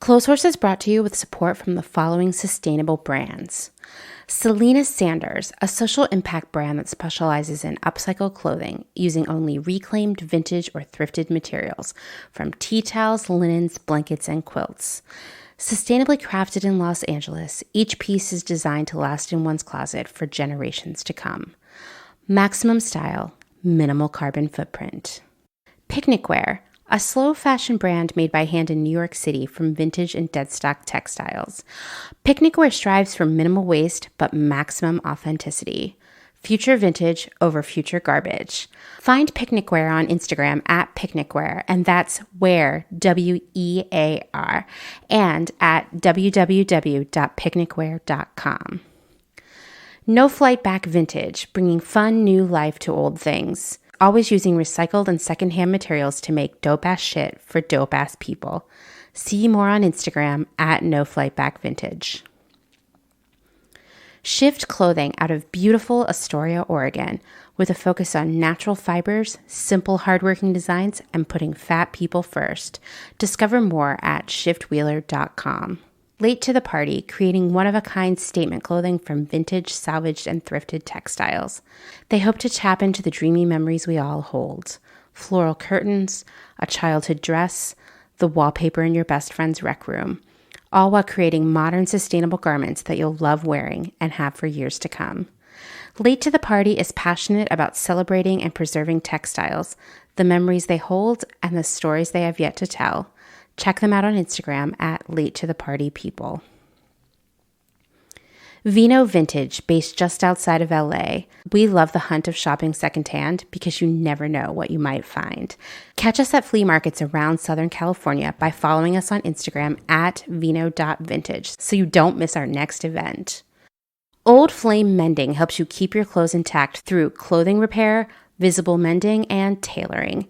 Clotheshorse is brought to you with support from the following sustainable brands. Selena Sanders, a social impact brand that specializes in upcycled clothing using only reclaimed, vintage, or thrifted materials from tea towels, linens, blankets, and quilts. Sustainably crafted in Los Angeles, each piece is designed to last in one's closet for generations to come. Maximum style, minimal carbon footprint. Picnic Wear, a slow fashion brand made by hand in New York City from vintage and deadstock textiles. Picnic Wear strives for minimal waste but maximum authenticity. Future vintage over future garbage. Find Picnic Wear on Instagram at Picnic Wear, and that's Wear, W-E-A-R, and at www.picnicwear.com. No Flight Back Vintage, bringing fun new life to old things. Always using recycled and secondhand materials to make dope-ass shit for dope-ass people. See more on Instagram at No Flight Back Vintage. Shift Clothing out of beautiful Astoria, Oregon, with a focus on natural fibers, simple hardworking designs, and putting fat people first. Discover more at shiftwheeler.com. Late to the Party, creating one-of-a-kind statement clothing from vintage, salvaged, and thrifted textiles. They hope to tap into the dreamy memories we all hold. Floral curtains, a childhood dress, the wallpaper in your best friend's rec room, all while creating modern, sustainable garments that you'll love wearing and have for years to come. Late to the Party is passionate about celebrating and preserving textiles, the memories they hold, and the stories they have yet to tell. Check them out on Instagram at Late to the Party People. Vino Vintage, based just outside of LA. We love the hunt of shopping secondhand because you never know what you might find. Catch us at flea markets around Southern California by following us on Instagram at vino.vintage so you don't miss our next event. Old Flame Mending helps you keep your clothes intact through clothing repair, visible mending, and tailoring.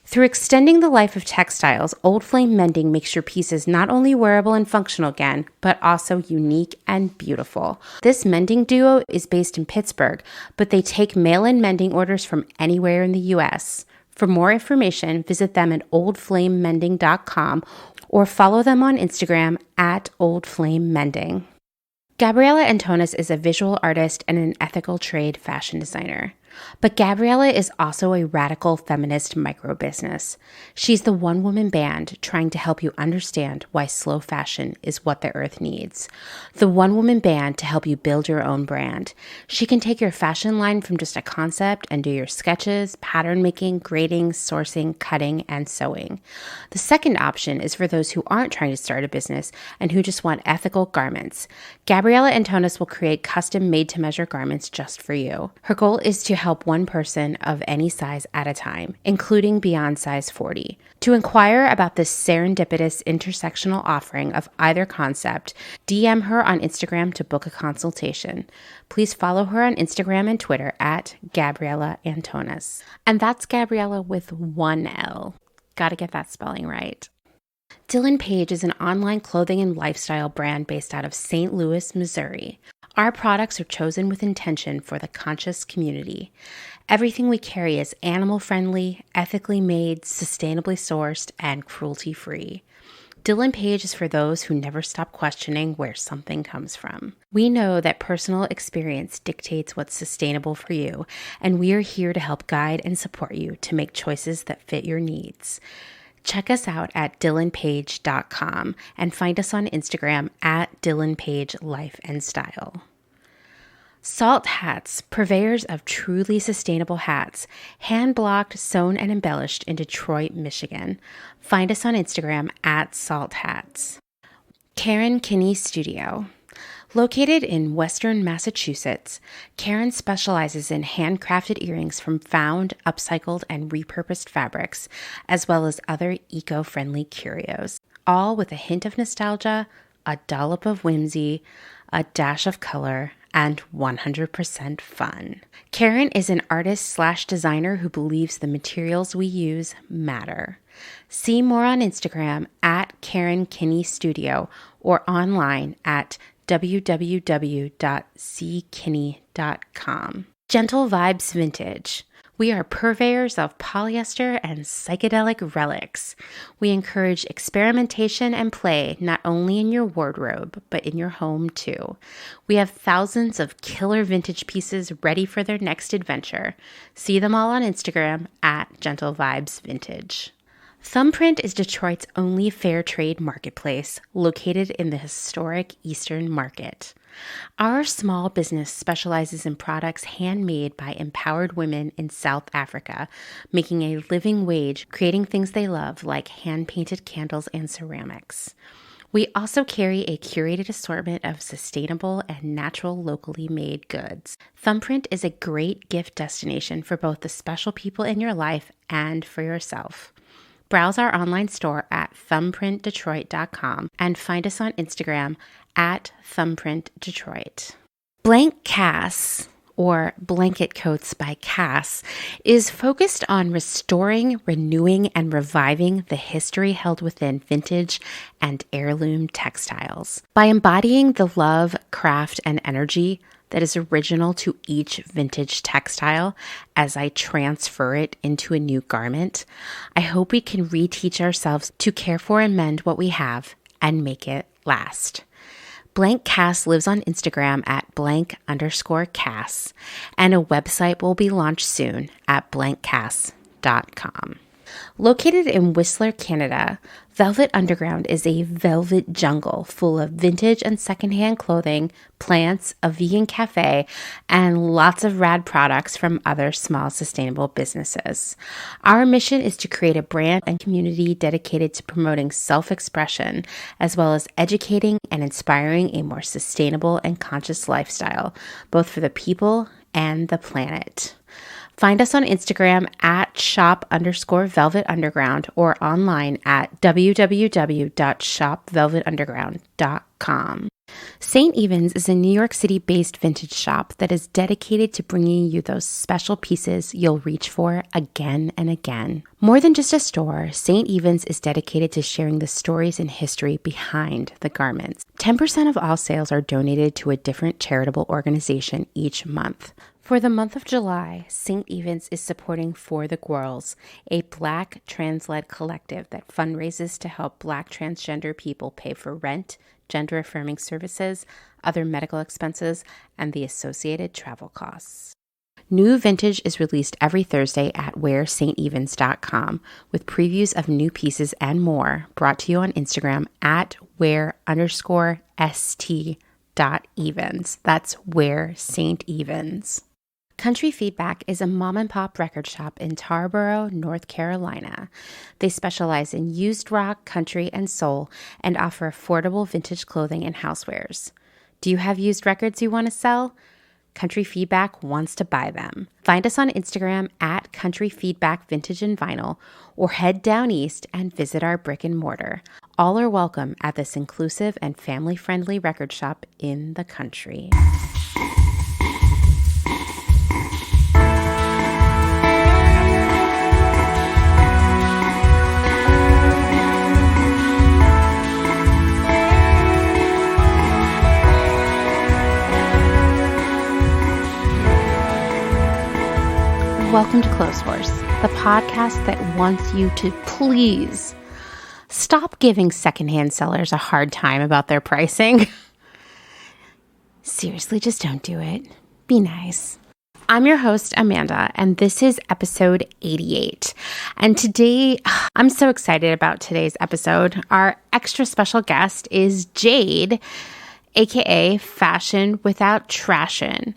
Through extending the life of textiles, Old Flame Mending makes your pieces not only wearable and functional again, but also unique and beautiful. This mending duo is based in Pittsburgh, but they take mail-in mending orders from anywhere in the U.S. For more information, visit them at oldflamemending.com or follow them on Instagram at oldflamemending. Gabriella Antonis is a visual artist and an ethical trade fashion designer. But Gabriella is also a radical feminist micro-business. She's the one-woman band trying to help you understand why slow fashion is what the earth needs. The one-woman band to help you build your own brand. She can take your fashion line from just a concept and do your sketches, pattern making, grading, sourcing, cutting, and sewing. The second option is for those who aren't trying to start a business and who just want ethical garments. Gabriella Antonis will create custom made-to-measure garments just for you. Her goal is to help one person of any size at a time, including beyond size 40. To inquire about this serendipitous intersectional offering of either concept, DM her on Instagram to book a consultation. Please follow her on Instagram and Twitter at Gabriella Antonis. And that's Gabriella with one L. Gotta get that spelling right. Dylan Page is an online clothing and lifestyle brand based out of St. Louis, Missouri. Our products are chosen with intention for the conscious community. Everything we carry is animal-friendly, ethically made, sustainably sourced, and cruelty-free. Dylan Page is for those who never stop questioning where something comes from. We know that personal experience dictates what's sustainable for you, and we are here to help guide and support you to make choices that fit your needs. Check us out at dylanpage.com and find us on Instagram at dylanpagelife&style. Salt Hats, purveyors of truly sustainable hats, hand-blocked, sewn, and embellished in Detroit, Michigan. Find us on Instagram at Salt Hats. Karen Kinney Studio. Located in Western Massachusetts, Karen specializes in handcrafted earrings from found, upcycled, and repurposed fabrics, as well as other eco-friendly curios, all with a hint of nostalgia, a dollop of whimsy, a dash of color, and 100% fun. Karen is an artist/designer who believes the materials we use matter. See more on Instagram at Karen Kinney Studio or online at www.ckinney.com. Gentle Vibes Vintage. We are purveyors of polyester and psychedelic relics. We encourage experimentation and play not only in your wardrobe, but in your home too. We have thousands of killer vintage pieces ready for their next adventure. See them all on Instagram at Gentle Vibes Vintage. Thumbprint is Detroit's only fair trade marketplace located in the historic Eastern Market. Our small business specializes in products handmade by empowered women in South Africa, making a living wage, creating things they love like hand-painted candles and ceramics. We also carry a curated assortment of sustainable and natural locally made goods. Thumbprint is a great gift destination for both the special people in your life and for yourself. Browse our online store at thumbprintdetroit.com and find us on Instagram at thumbprintdetroit. Blank Cass, or Blanket Coats by Cass, is focused on restoring, renewing, and reviving the history held within vintage and heirloom textiles. By embodying the love, craft, and energy that is original to each vintage textile as I transfer it into a new garment, I hope we can reteach ourselves to care for and mend what we have and make it last. Blank Cass lives on Instagram at _Cass, and a website will be launched soon at blankcass.com. Located in Whistler, Canada, Velvet Underground is a velvet jungle full of vintage and secondhand clothing, plants, a vegan cafe, and lots of rad products from other small sustainable businesses. Our mission is to create a brand and community dedicated to promoting self-expression, as well as educating and inspiring a more sustainable and conscious lifestyle, both for the people and the planet. Find us on Instagram at shop_velvetunderground or online at www.shopvelvetunderground.com. St. Evens is a New York City-based vintage shop that is dedicated to bringing you those special pieces you'll reach for again and again. More than just a store, St. Evens is dedicated to sharing the stories and history behind the garments. 10% of all sales are donated to a different charitable organization each month. For the month of July, St. Evens is supporting For the Girls, a Black trans-led collective that fundraises to help Black transgender people pay for rent, gender-affirming services, other medical expenses, and the associated travel costs. New vintage is released every Thursday at wearstevens.com with previews of new pieces and more brought to you on Instagram at wear_st.evens. That's Wear St. Evens. Country Feedback is a mom-and-pop record shop in Tarboro, North Carolina. They specialize in used rock, country, and soul, and offer affordable vintage clothing and housewares. Do you have used records you want to sell? Country Feedback wants to buy them. Find us on Instagram at Country Feedback Vintage and Vinyl, or head down east and visit our brick and mortar. All are welcome at this inclusive and family-friendly record shop in the country. Welcome to Clotheshorse, the podcast that wants you to please stop giving secondhand sellers a hard time about their pricing. Seriously, just don't do it. Be nice. I'm your host, Amanda, and this is episode 88. And today, I'm so excited about today's episode. Our extra special guest is Jade, aka Fashion Without Trashin.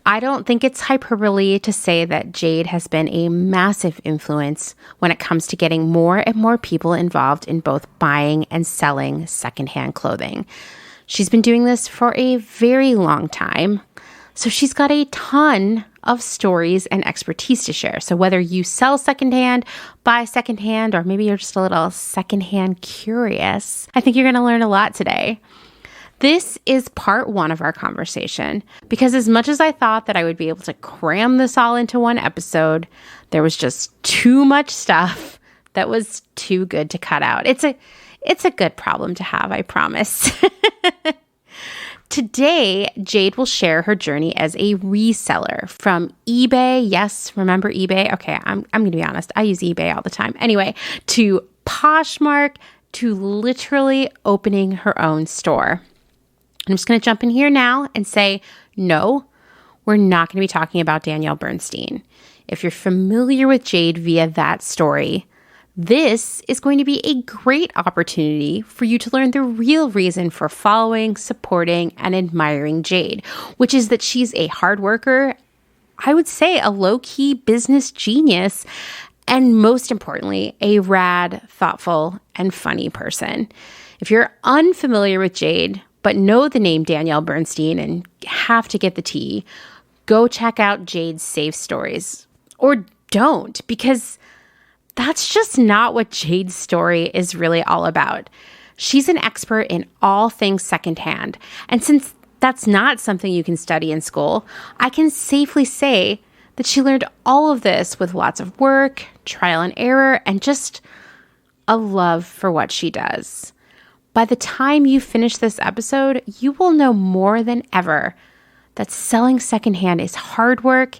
I don't think it's hyperbole to say that Jade has been a massive influence when it comes to getting more and more people involved in both buying and selling secondhand clothing. She's been doing this for a very long time, so she's got a ton of stories and expertise to share. So whether you sell secondhand, buy secondhand, or maybe you're just a little secondhand curious, I think you're going to learn a lot today. This is part one of our conversation, because as much as I thought that I would be able to cram this all into one episode, there was just too much stuff that was too good to cut out. It's a good problem to have, I promise. Today, Jade will share her journey as a reseller from eBay. Yes, remember eBay? Okay, I'm going to be honest. I use eBay all the time. Anyway, to Poshmark, to literally opening her own store. I'm just going to jump in here now and say, no, we're not going to be talking about Danielle Bernstein. If you're familiar with Jade via that story, this is going to be a great opportunity for you to learn the real reason for following, supporting, and admiring Jade, which is that she's a hard worker, I would say a low-key business genius, and most importantly, a rad, thoughtful, and funny person. If you're unfamiliar with Jade, but know the name Danielle Bernstein and have to get the tea, go check out Jade's safe stories. Or don't, because that's just not what Jade's story is really all about. She's an expert in all things secondhand. And since that's not something you can study in school, I can safely say that she learned all of this with lots of work, trial and error, and just a love for what she does. By the time you finish this episode, you will know more than ever that selling secondhand is hard work,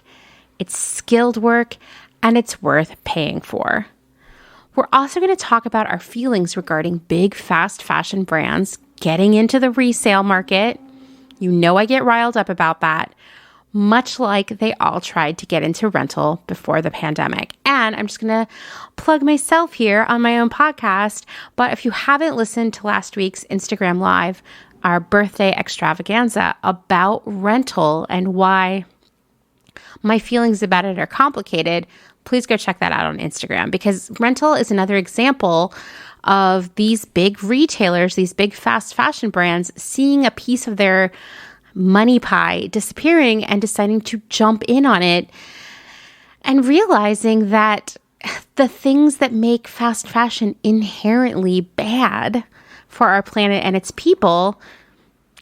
it's skilled work, and it's worth paying for. We're also going to talk about our feelings regarding big, fast fashion brands getting into the resale market. You know I get riled up about that, much like they all tried to get into rental before the pandemic. And I'm just going to plug myself here on my own podcast, but if you haven't listened to last week's Instagram Live, our birthday extravaganza about rental and why my feelings about it are complicated, please go check that out on Instagram, because rental is another example of these big retailers, these big fast fashion brands seeing a piece of their money pie disappearing and deciding to jump in on it and realizing that the things that make fast fashion inherently bad for our planet and its people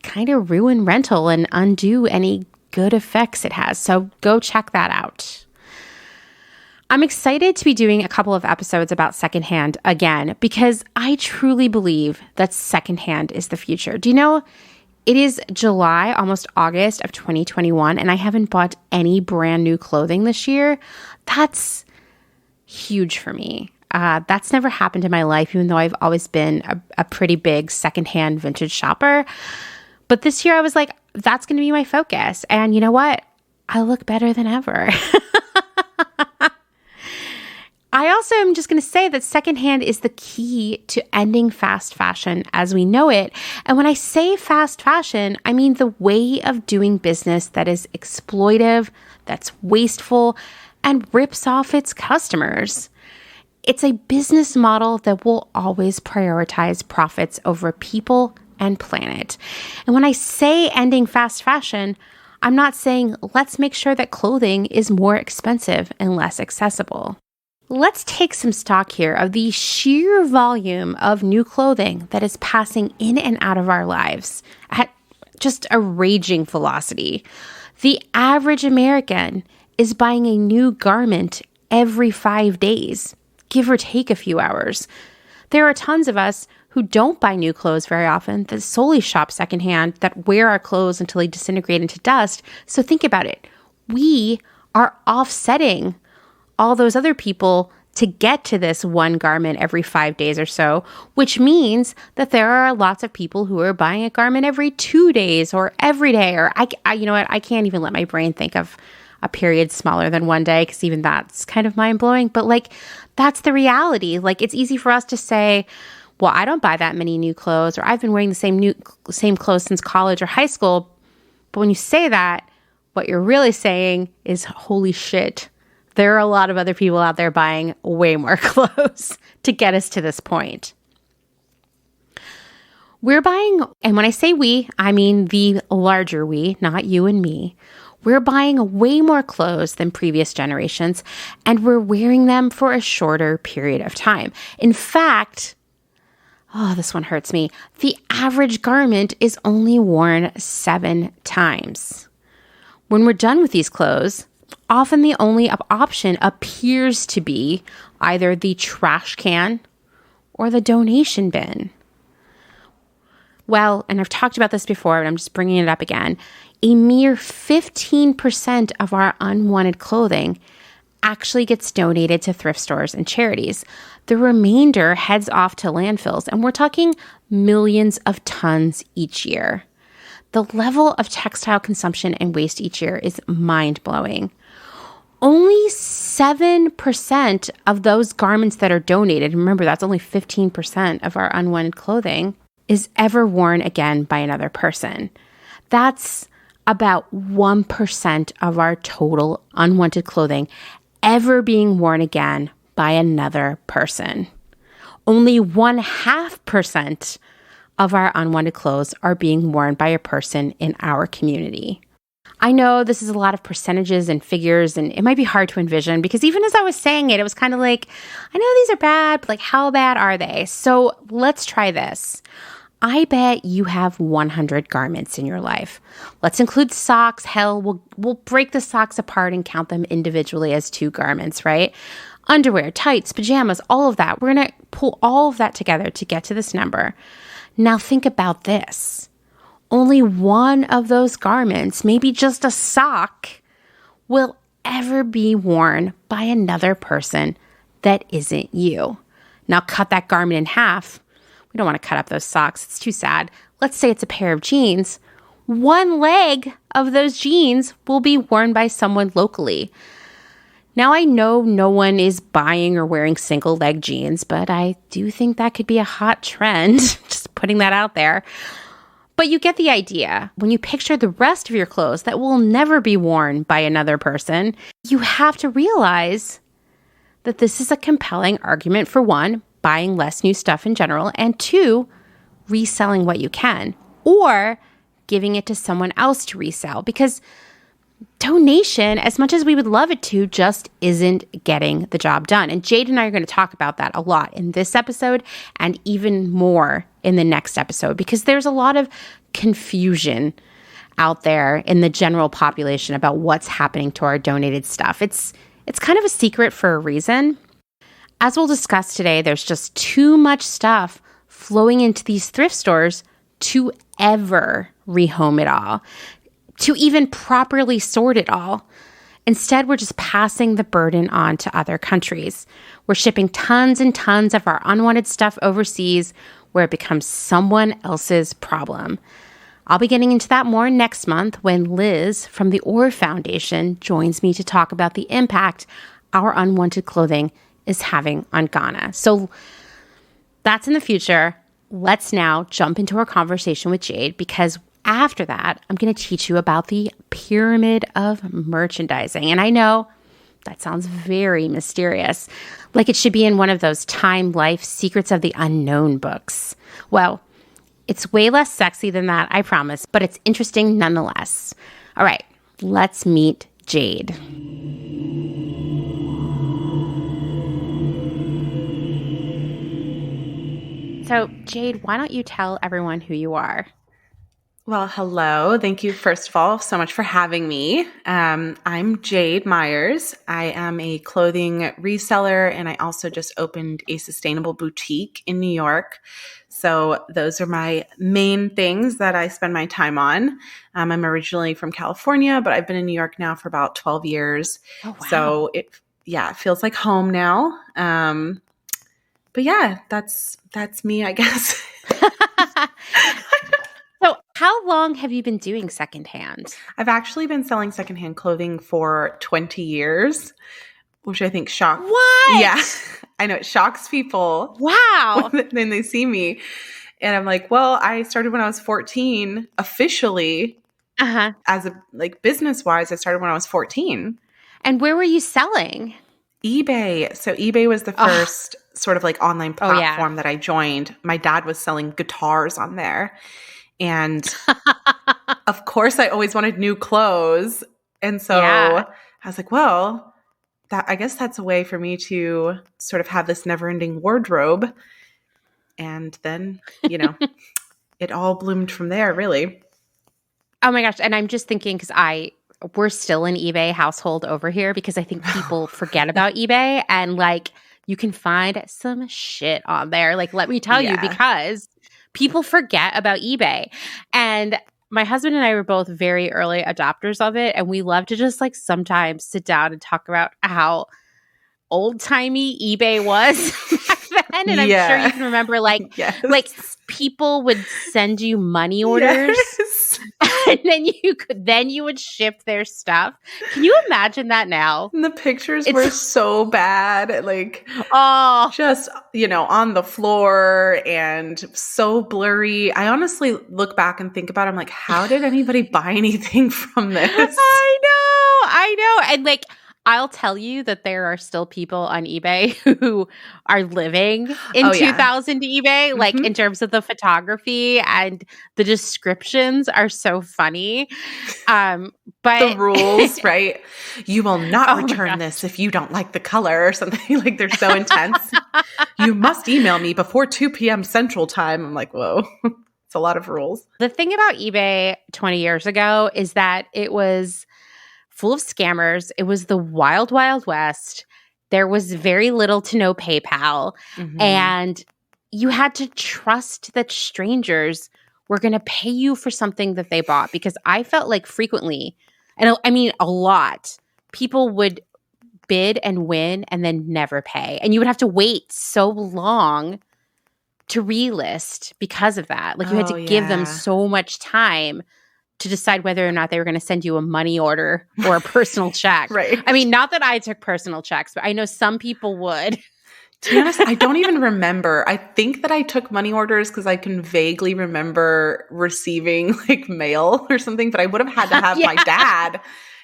kind of ruin rental and undo any good effects it has. So go check that out. I'm excited to be doing a couple of episodes about secondhand again, because I truly believe that secondhand is the future. Do you know, it is July, almost August of 2021, and I haven't bought any brand new clothing this year. That's huge for me. That's never happened in my life, even though I've always been a pretty big secondhand vintage shopper. But this year I was like, that's going to be my focus. And you know what? I look better than ever. I also am just going to say that secondhand is the key to ending fast fashion as we know it. And when I say fast fashion, I mean the way of doing business that is exploitive, that's wasteful, and rips off its customers. It's a business model that will always prioritize profits over people and planet. And when I say ending fast fashion, I'm not saying let's make sure that clothing is more expensive and less accessible. Let's take some stock here of the sheer volume of new clothing that is passing in and out of our lives at just a raging velocity. The average American is buying a new garment every 5 days, give or take a few hours. There are tons of us who don't buy new clothes very often, that solely shop secondhand, that wear our clothes until they disintegrate into dust. So think about it. We are offsetting all those other people to get to this one garment every 5 days or so, which means that there are lots of people who are buying a garment every 2 days or every day, or I you know what, I can't even let my brain think of a period smaller than 1 day, because even that's kind of mind-blowing. But like, that's the reality. Like, it's easy for us to say, well, I don't buy that many new clothes, or I've been wearing the same clothes since college or high school. But when you say that, what you're really saying is, holy shit, there are a lot of other people out there buying way more clothes to get us to this point. We're buying, and when I say we, I mean the larger we, not you and me. We're buying way more clothes than previous generations, and we're wearing them for a shorter period of time. In fact, oh, this one hurts me. The average garment is only worn 7 times. When we're done with these clothes, often the only option appears to be either the trash can or the donation bin. Well, and I've talked about this before, but I'm just bringing it up again. A mere 15% of our unwanted clothing actually gets donated to thrift stores and charities. The remainder heads off to landfills, and we're talking millions of tons each year. The level of textile consumption and waste each year is mind-blowing. Only 7% of those garments that are donated, remember that's only 15% of our unwanted clothing, is ever worn again by another person. That's about 1% of our total unwanted clothing ever being worn again by another person. Only 0.5% of our unwanted clothes are being worn by a person in our community. I know this is a lot of percentages and figures, and it might be hard to envision because even as I was saying it, it was kind of like, I know these are bad, but like how bad are they? So let's try this. I bet you have 100 garments in your life. Let's include socks. Hell, we'll break the socks apart and count them individually as 2 garments, right? Underwear, tights, pajamas, all of that. We're going to pull all of that together to get to this number. Now think about this. Only one of those garments, maybe just a sock, will ever be worn by another person that isn't you. Now cut that garment in half. We don't want to cut up those socks. It's too sad. Let's say it's a pair of jeans. One leg of those jeans will be worn by someone locally. Now, I know no one is buying or wearing single leg jeans, but I do think that could be a hot trend. Just putting that out there. But you get the idea. When you picture the rest of your clothes that will never be worn by another person, you have to realize that this is a compelling argument for one, buying less new stuff in general, and 2, reselling what you can, or giving it to someone else to resell, because donation, as much as we would love it to, just isn't getting the job done. And Jade and I are going to talk about that a lot in this episode and even more in the next episode, because there's a lot of confusion out there in the general population about what's happening to our donated stuff. It's kind of a secret for a reason. As we'll discuss today, there's just too much stuff flowing into these thrift stores to ever rehome it all, to even properly sort it all. Instead, we're just passing the burden on to other countries. We're shipping tons and tons of our unwanted stuff overseas where it becomes someone else's problem. I'll be getting into that more next month when Liz from the Orr Foundation joins me to talk about the impact our unwanted clothing is having on Ghana. So that's in the future. Let's now jump into our conversation with Jade, because after that, I'm going to teach you about the pyramid of merchandising. And I know that sounds very mysterious, like it should be in one of those Time Life Secrets of the Unknown books. Well, it's way less sexy than that, I promise, but it's interesting nonetheless. All right, let's meet Jade. So, Jade, why don't you tell everyone who you are? Well, hello. Thank you, first of all, so much for having me. I'm Jade Myers. I am a clothing reseller, and I also just opened a sustainable boutique in New York. So those are my main things that I spend my time on. I'm originally from California, but I've been in New York now for about 12 years. Oh, wow. So it feels like home now. But yeah, that's me, I guess. So how long have you been doing secondhand? I've actually been selling secondhand clothing for 20 years, which I think shocks. What? Yeah, I know it shocks people. Wow. When they see me. And I'm like, well, I started when I was 14 officially. As a business-wise, I started when I was 14. And where were you selling? eBay. So eBay was the first sort of like online platform that I joined. My dad was selling guitars on there. And of course, I always wanted new clothes. And so I was like, well, I guess that's a way for me to sort of have this never-ending wardrobe. And then, it all bloomed from there, really. Oh my gosh. And I'm just thinking, because we're still an eBay household over here, because I think people forget about eBay, and you can find some shit on there. Let me tell you, because people forget about eBay. And my husband and I were both very early adopters of it. And we love to just like sometimes sit down and talk about how old-timey eBay was back then. And I'm sure you can remember like people would send you money orders. Yes. And then you would ship their stuff. Can you imagine that now? And the pictures were so bad. Like, just, on the floor and so blurry. I honestly look back and think about it. I'm like, how did anybody buy anything from this? I know. And like, I'll tell you that there are still people on eBay who are living in 2000 eBay, like in terms of the photography, and the descriptions are so funny. But the rules, right? You will not return this if you don't like the color or something. Like they're so intense. You must email me before 2 p.m. Central Time. I'm like, whoa. It's a lot of rules. The thing about eBay 20 years ago is that it was full of scammers. It was the wild, wild west. There was very little to no PayPal. And you had to trust that strangers were going to pay you for something that they bought. Because I felt like frequently, and I mean a lot, people would bid and win and then never pay. And you would have to wait so long to relist because of that. Like you had to give them so much time to decide whether or not they were going to send you a money order or a personal check. Right. I mean, not that I took personal checks, but I know some people would. To be honest, I don't even remember. I think that I took money orders because I can vaguely remember receiving like mail or something, but I would have had to have my dad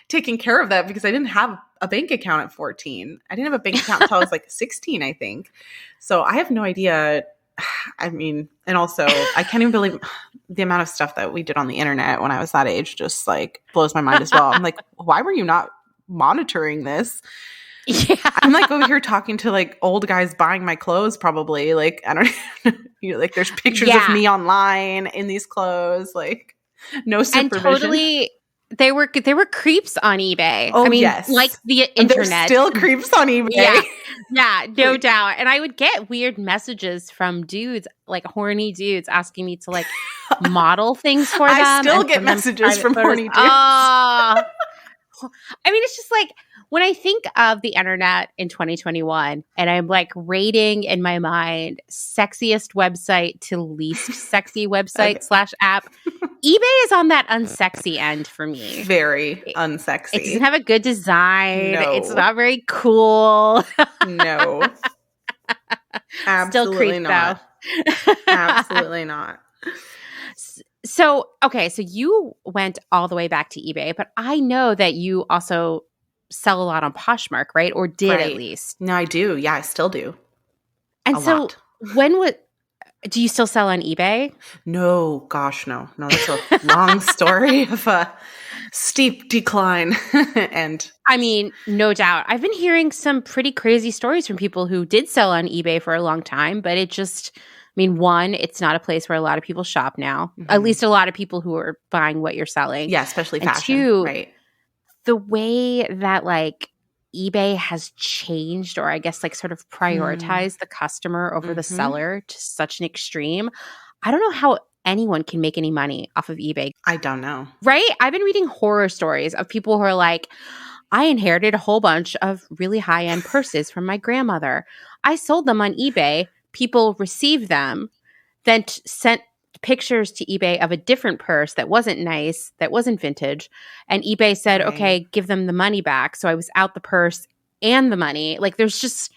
taking care of that because I didn't have a bank account at 14. I didn't have a bank account until I was like 16, I think. So I have no idea. I mean, and also I can't even believe the amount of stuff that we did on the internet when I was that age just like blows my mind as well. I'm like, why were you not monitoring this? Yeah. I'm like over here talking to like old guys buying my clothes probably. Like, I don't know, like there's pictures of me online in these clothes, like no supervision. And totally they were creeps on eBay. Oh, I mean, like the internet. There's still creeps on eBay. Yeah, no doubt. And I would get weird messages from dudes, like horny dudes, asking me to like model things for them. I still get messages from horny dudes. I mean, it's just like when I think of the internet in 2021 and I'm like rating in my mind sexiest website to least sexy website / app, eBay is on that unsexy end for me. Very unsexy. It doesn't have a good design. No. It's not very cool. No. Absolutely Still creep, not. Though. Absolutely not. So, okay, so you went all the way back to eBay, but I know that you also sell a lot on Poshmark, right? Or did at least. No, I do. Yeah, I still do. And so do you still sell on eBay? No, gosh, no. No, that's a long story of a steep decline. And I mean, no doubt. I've been hearing some pretty crazy stories from people who did sell on eBay for a long time, but it just, I mean, one, it's not a place where a lot of people shop now. At least a lot of people who are buying what you're selling. Yeah, especially and fashion. Two, right. The way that like eBay has changed, or I guess like sort of prioritized the customer over the seller to such an extreme. I don't know how anyone can make any money off of eBay. I don't know. Right? I've been reading horror stories of people who are like, I inherited a whole bunch of really high-end purses from my grandmother. I sold them on eBay. People received them, then sent pictures to eBay of a different purse that wasn't nice, that wasn't vintage. And eBay said, okay, give them the money back. So I was out the purse and the money. Like there's just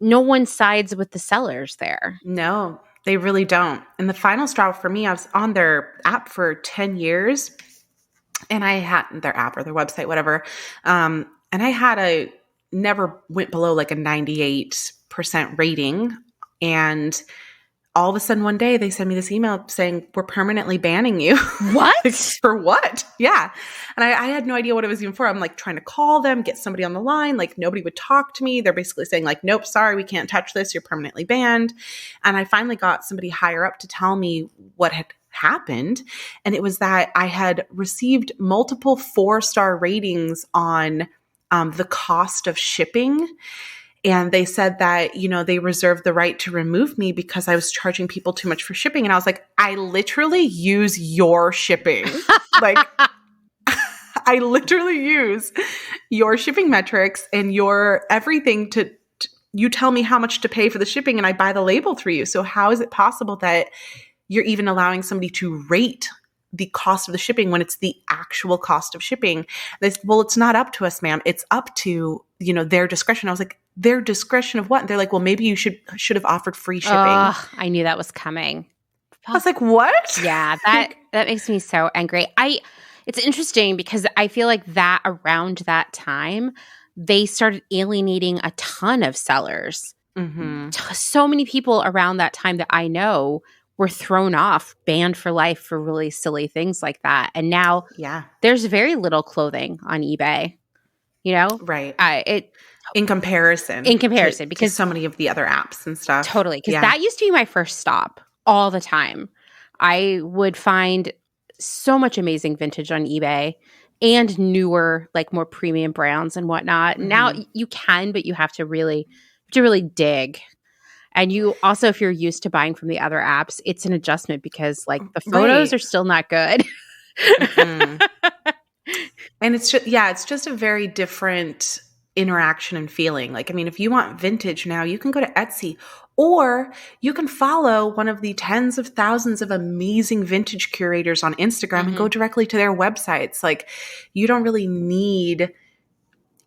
no one sides with the sellers there. No, they really don't. And the final straw for me, I was on their app for 10 years and I had their app or their website, whatever. And I had never went below like a 98% rating. And all of a sudden one day they send me this email saying, we're permanently banning you. What? Like, for what? Yeah. And I had no idea what it was even for. I'm like trying to call them, get somebody on the line. Like nobody would talk to me. They're basically saying like, nope, sorry, we can't touch this. You're permanently banned. And I finally got somebody higher up to tell me what had happened. And it was that I had received multiple 4-star ratings on the cost of shipping. And they said that, they reserved the right to remove me because I was charging people too much for shipping. And I was like, I literally use your shipping. Like, I literally use your shipping metrics and your everything to you tell me how much to pay for the shipping and I buy the label through you. So how is it possible that you're even allowing somebody to rate the cost of the shipping when it's the actual cost of shipping? Well, it's not up to us, ma'am. It's up to, their discretion. I was like, their discretion of what? And they're like, well, maybe you should have offered free shipping. I knew that was coming. I was like, what? Yeah, that makes me so angry. It's interesting because I feel like that around that time, they started alienating a ton of sellers. Mm-hmm. So many people around that time that I know were thrown off, banned for life for really silly things like that. And now there's very little clothing on eBay, Right. In comparison, because so many of the other apps and stuff. Totally. Because that used to be my first stop all the time. I would find so much amazing vintage on eBay and newer, like more premium brands and whatnot. Mm-hmm. Now you can, but you have to really dig. And you also, if you're used to buying from the other apps, it's an adjustment because like the photos are still not good. Mm-hmm. And it's just a very different interaction and feeling. Like, I mean, if you want vintage now, you can go to Etsy or you can follow one of the tens of thousands of amazing vintage curators on Instagram and go directly to their websites. Like, you don't really need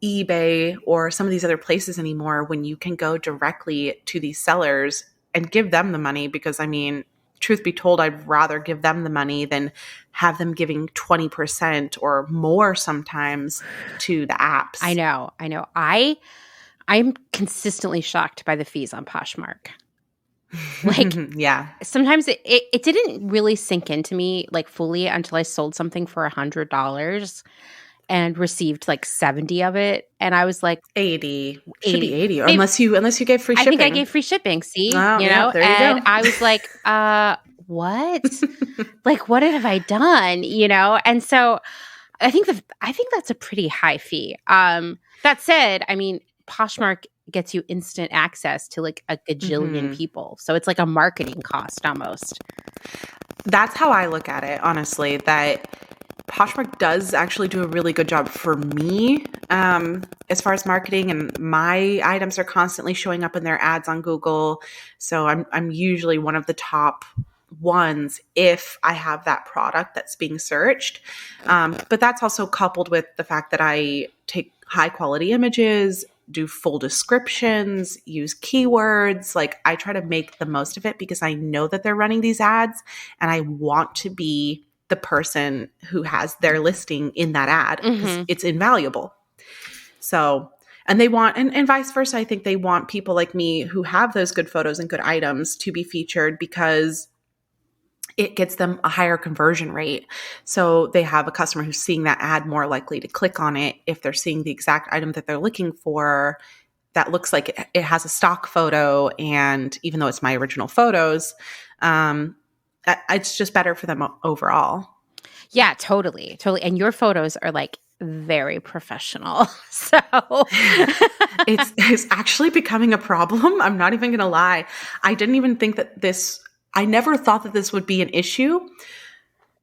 eBay or some of these other places anymore when you can go directly to these sellers and give them the money. Because, I mean, truth be told, I'd rather give them the money than have them giving 20% or more sometimes to the apps. I know. I'm consistently shocked by the fees on Poshmark. Like, sometimes it didn't really sink into me like fully until I sold something for $100 and received like 70 of it. And I was like, 80. Should be 80. Unless you gave free shipping. I think I gave free shipping. See, there you go. I was like, what? Like, what have I done? And so I think that's a pretty high fee. That said, I mean, Poshmark gets you instant access to like a gajillion people. So it's like a marketing cost almost. That's how I look at it, honestly, that Poshmark does actually do a really good job for me as far as marketing, and my items are constantly showing up in their ads on Google. So I'm usually one of the top ones if I have that product that's being searched. But that's also coupled with the fact that I take high quality images, do full descriptions, use keywords. Like, I try to make the most of it because I know that they're running these ads and I want to be the person who has their listing in that ad because it's invaluable. So, and they want, and vice versa, I think they want people like me who have those good photos and good items to be featured because it gets them a higher conversion rate. So they have a customer who's seeing that ad more likely to click on it if they're seeing the exact item that they're looking for that looks like it has a stock photo. And even though it's my original photos, it's just better for them overall. Yeah, totally. And your photos are like very professional. So it's actually becoming a problem. I'm not even going to lie. I didn't even think that I never thought that this would be an issue,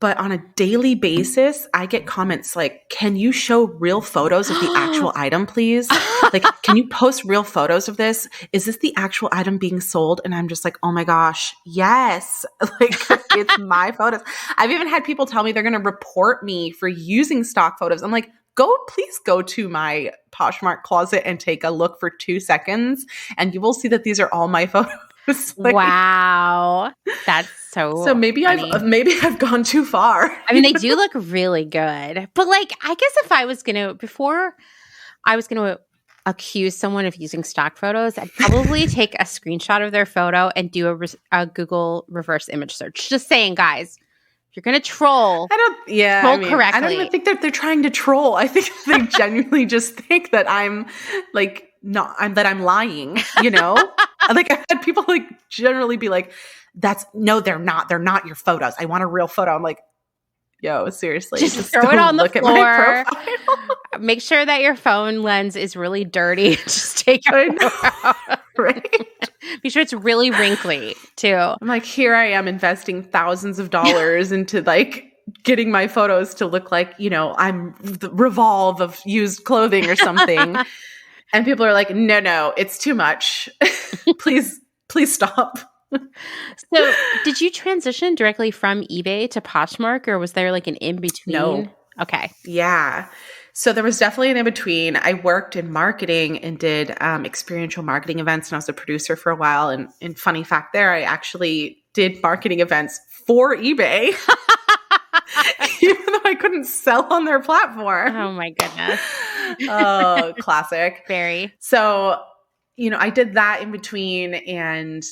but on a daily basis, I get comments like, can you show real photos of the actual item, please? Like, can you post real photos of this? Is this the actual item being sold? And I'm just like, oh my gosh, yes. Like, it's my photos. I've even had people tell me they're going to report me for using stock photos. I'm like, please go to my Poshmark closet and take a look for 2 seconds, and you will see that these are all my photos. Like, wow, that's so maybe funny. I've gone too far. I mean, they do look really good, but like, I guess if I was gonna accuse someone of using stock photos, I'd probably take a screenshot of their photo and do a Google reverse image search. Just saying, guys, if you're gonna troll, correctly. I don't even think that they're trying to troll. I think they genuinely just think that I'm like that I'm lying. Like, I had people like generally be like, they're not your photos. I want a real photo. I'm like, yo, seriously, just throw it on the floor. At my profile. Make sure that your phone lens is really dirty. Just take it out. Right? Be sure it's really wrinkly too. I'm like, here I am investing thousands of dollars into like getting my photos to look like, you know, I'm the Revolve of used clothing or something. And people are like, no, it's too much. Please stop. So did you transition directly from eBay to Poshmark, or was there like an in-between? No. Okay. Yeah. So there was definitely an in-between. I worked in marketing and did experiential marketing events, and I was a producer for a while. And funny fact there, I actually did marketing events for eBay, even though I couldn't sell on their platform. Oh my goodness. Oh, classic. Very. So, you know, I did that in between and,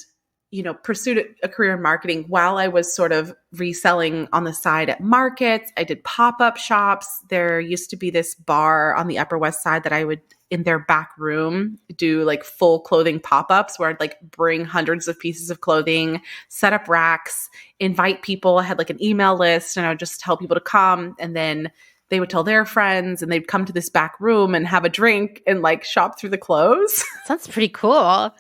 you know, pursued a career in marketing while I was sort of reselling on the side at markets. I did pop-up shops. There used to be this bar on the Upper West Side that I would, in their back room, do like full clothing pop-ups where I'd like bring hundreds of pieces of clothing, set up racks, invite people. I had like an email list and I would just tell people to come, and then they would tell their friends and they'd come to this back room and have a drink and like shop through the clothes. Sounds pretty cool.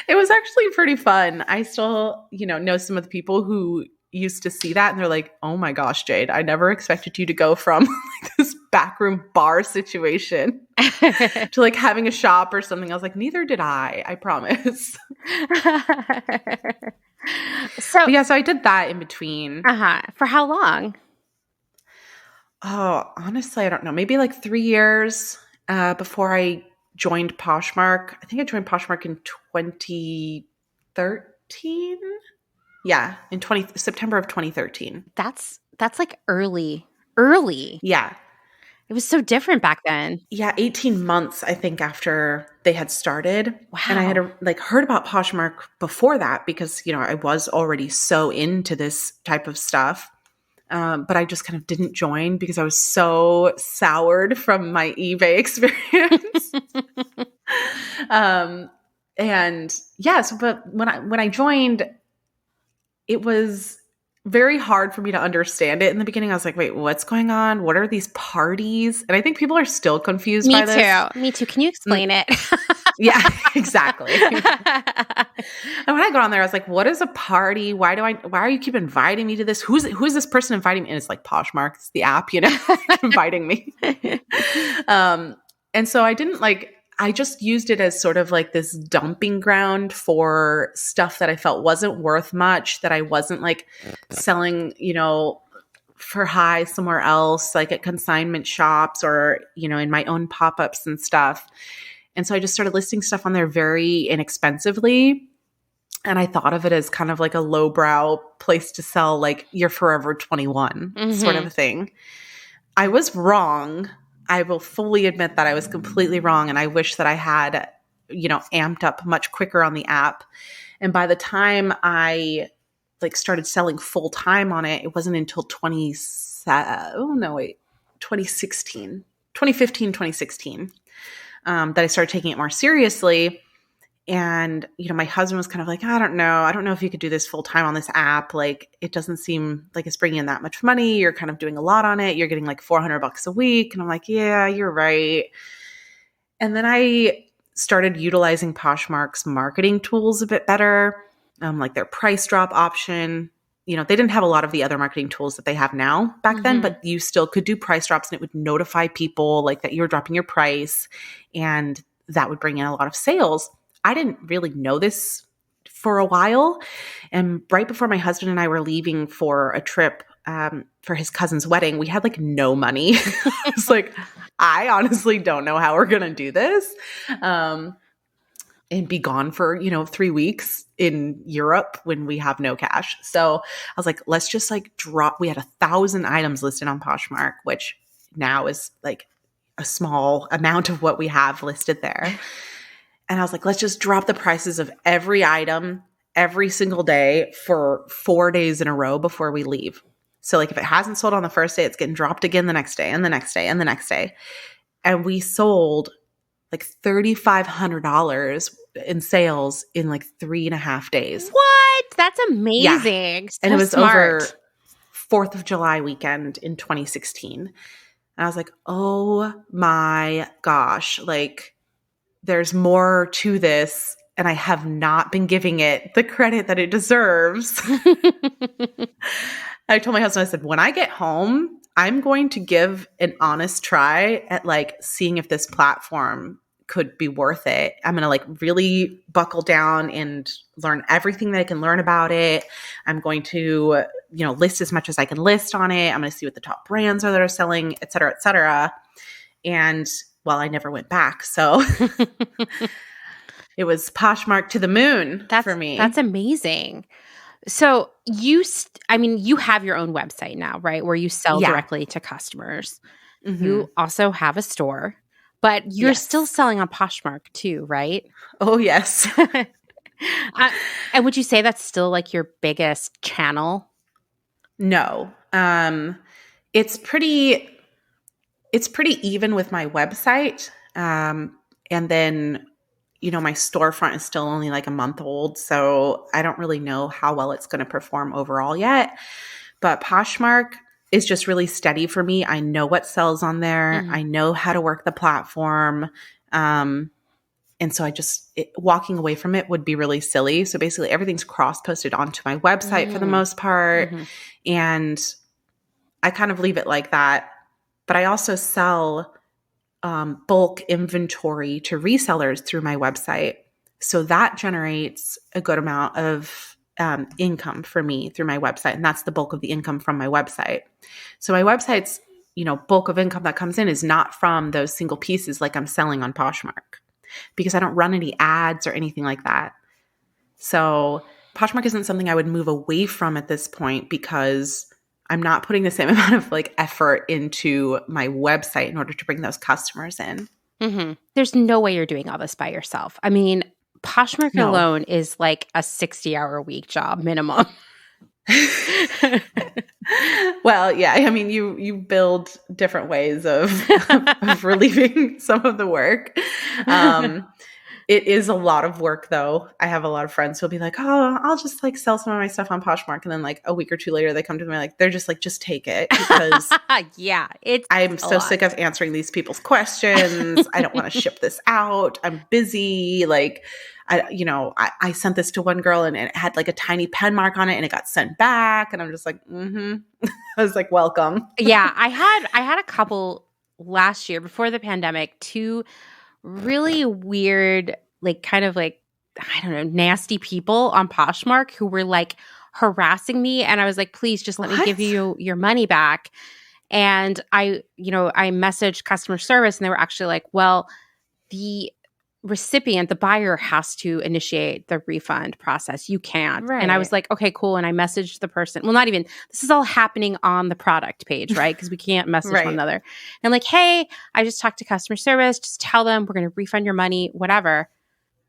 It was actually pretty fun. I still, you know some of the people who used to see that and they're like, oh my gosh, Jade, I never expected you to go from like this backroom bar situation to like having a shop or something. I was like, neither did I promise. So I did that in between. For how long? Oh, honestly, I don't know. Maybe like 3 years before I joined Poshmark. I think I joined Poshmark in 2013. Yeah, in September of 2013. That's like early. Yeah. It was so different back then. Yeah, 18 months, I think, after they had started. Wow. And I had like heard about Poshmark before that because, you know, I was already so into this type of stuff. But I just kind of didn't join because I was so soured from my eBay experience. And yes, but when I joined, it was very hard for me to understand it in the beginning. I was like, wait, what's going on? What are these parties? And I think people are still confused by this. Me too. Can you explain it? Yeah, exactly. And when I got on there, I was like, what is a party? Why are you keep inviting me to this? Who's this person inviting me? And it's like Poshmark, it's the app, you know, inviting me. And so I just used it as sort of like this dumping ground for stuff that I felt wasn't worth much, that I wasn't like selling, you know, for high somewhere else, like at consignment shops or, you know, in my own pop-ups and stuff. And so I just started listing stuff on there very inexpensively. And I thought of it as kind of like a lowbrow place to sell like your Forever 21 sort of a thing. I was wrong. I will fully admit that I was completely wrong. And I wish that I had, you know, amped up much quicker on the app. And by the time I like started selling full time on it, it wasn't until 2016 that I started taking it more seriously. And, you know, my husband was kind of like, I don't know if you could do this full time on this app. Like, it doesn't seem like it's bringing in that much money. You're kind of doing a lot on it. You're getting like $400 a week. And I'm like, yeah, you're right. And then I started utilizing Poshmark's marketing tools a bit better, like their price drop option. You know, they didn't have a lot of the other marketing tools that they have now back then, but you still could do price drops and it would notify people like that you were dropping your price, and that would bring in a lot of sales. I didn't really know this for a while. And right before my husband and I were leaving for a trip for his cousin's wedding, we had like no money. It's like, I honestly don't know how we're going to do this. And be gone for, 3 weeks in Europe when we have no cash. So I was like, let's just like drop. We had 1,000 items listed on Poshmark, which now is like a small amount of what we have listed there. And I was like, let's just drop the prices of every item every single day for 4 days in a row before we leave. So like if it hasn't sold on the first day, it's getting dropped again the next day and the next day and the next day. And we sold like $3,500 in sales in like 3.5 days. What? That's amazing. Yeah. And it was over 4th of July weekend in 2016. And I was like, oh my gosh, like there's more to this. And I have not been giving it the credit that it deserves. I told my husband, I said, when I get home, I'm going to give an honest try at like seeing if this platform could be worth it. I'm going to like really buckle down and learn everything that I can learn about it. I'm going to, list as much as I can list on it. I'm going to see what the top brands are that are selling, et cetera, et cetera. And well, I never went back. So it was Poshmark to the moon for me. That's amazing. So you have your own website now, right? Where you sell directly to customers. Mm-hmm. You also have a store, but you're still selling on Poshmark too, right? Oh, yes. And would you say that's still like your biggest channel? No. It's pretty even with my website. And then my storefront is still only like a month old, so I don't really know how well it's going to perform overall yet. But Poshmark is just really steady for me. I know what sells on there. Mm-hmm. I know how to work the platform. And so walking away from it would be really silly. So basically everything's cross-posted onto my website for the most part. Mm-hmm. And I kind of leave it like that. But I also sell bulk inventory to resellers through my website. So that generates a good amount of income for me through my website. And that's the bulk of the income from my website. So my website's, bulk of income that comes in is not from those single pieces like I'm selling on Poshmark, because I don't run any ads or anything like that. So Poshmark isn't something I would move away from at this point, because I'm not putting the same amount of like effort into my website in order to bring those customers in. Mm-hmm. There's no way you're doing all this by yourself. I mean, Poshmark alone is like a 60-hour-a-week job minimum. Well, yeah. I mean, you build different ways of relieving some of the work. It is a lot of work, though. I have a lot of friends who'll be like, oh, I'll just like sell some of my stuff on Poshmark. And then like a week or two later, they come to me they're just like, just take it. Because I'm so sick of answering these people's questions. I don't want to ship this out. I'm busy. Like, I sent this to one girl and it had like a tiny pen mark on it and it got sent back. And I'm just like, I was like, welcome. Yeah. I had a couple last year before the pandemic, two really weird, like kind of like, I don't know, nasty people on Poshmark who were like harassing me. And I was like, please just let me give you your money back. And I messaged customer service and they were actually like, well, the recipient, the buyer has to initiate the refund process. You can't. Right. And I was like, okay, cool. And I messaged the person. Well, not even, this is all happening on the product page, right? Because we can't message one another. And I'm like, hey, I just talked to customer service. Just tell them we're going to refund your money, whatever.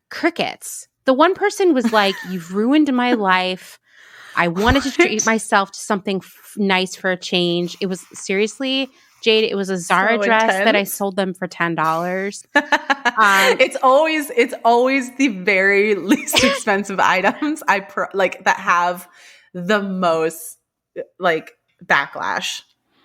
Crickets. The one person was like, you've ruined my life. I wanted to treat myself to something nice for a change. It was seriously, Jade, it was a Zara dress that I sold them for $10. It's always the very least expensive items that have the most like backlash.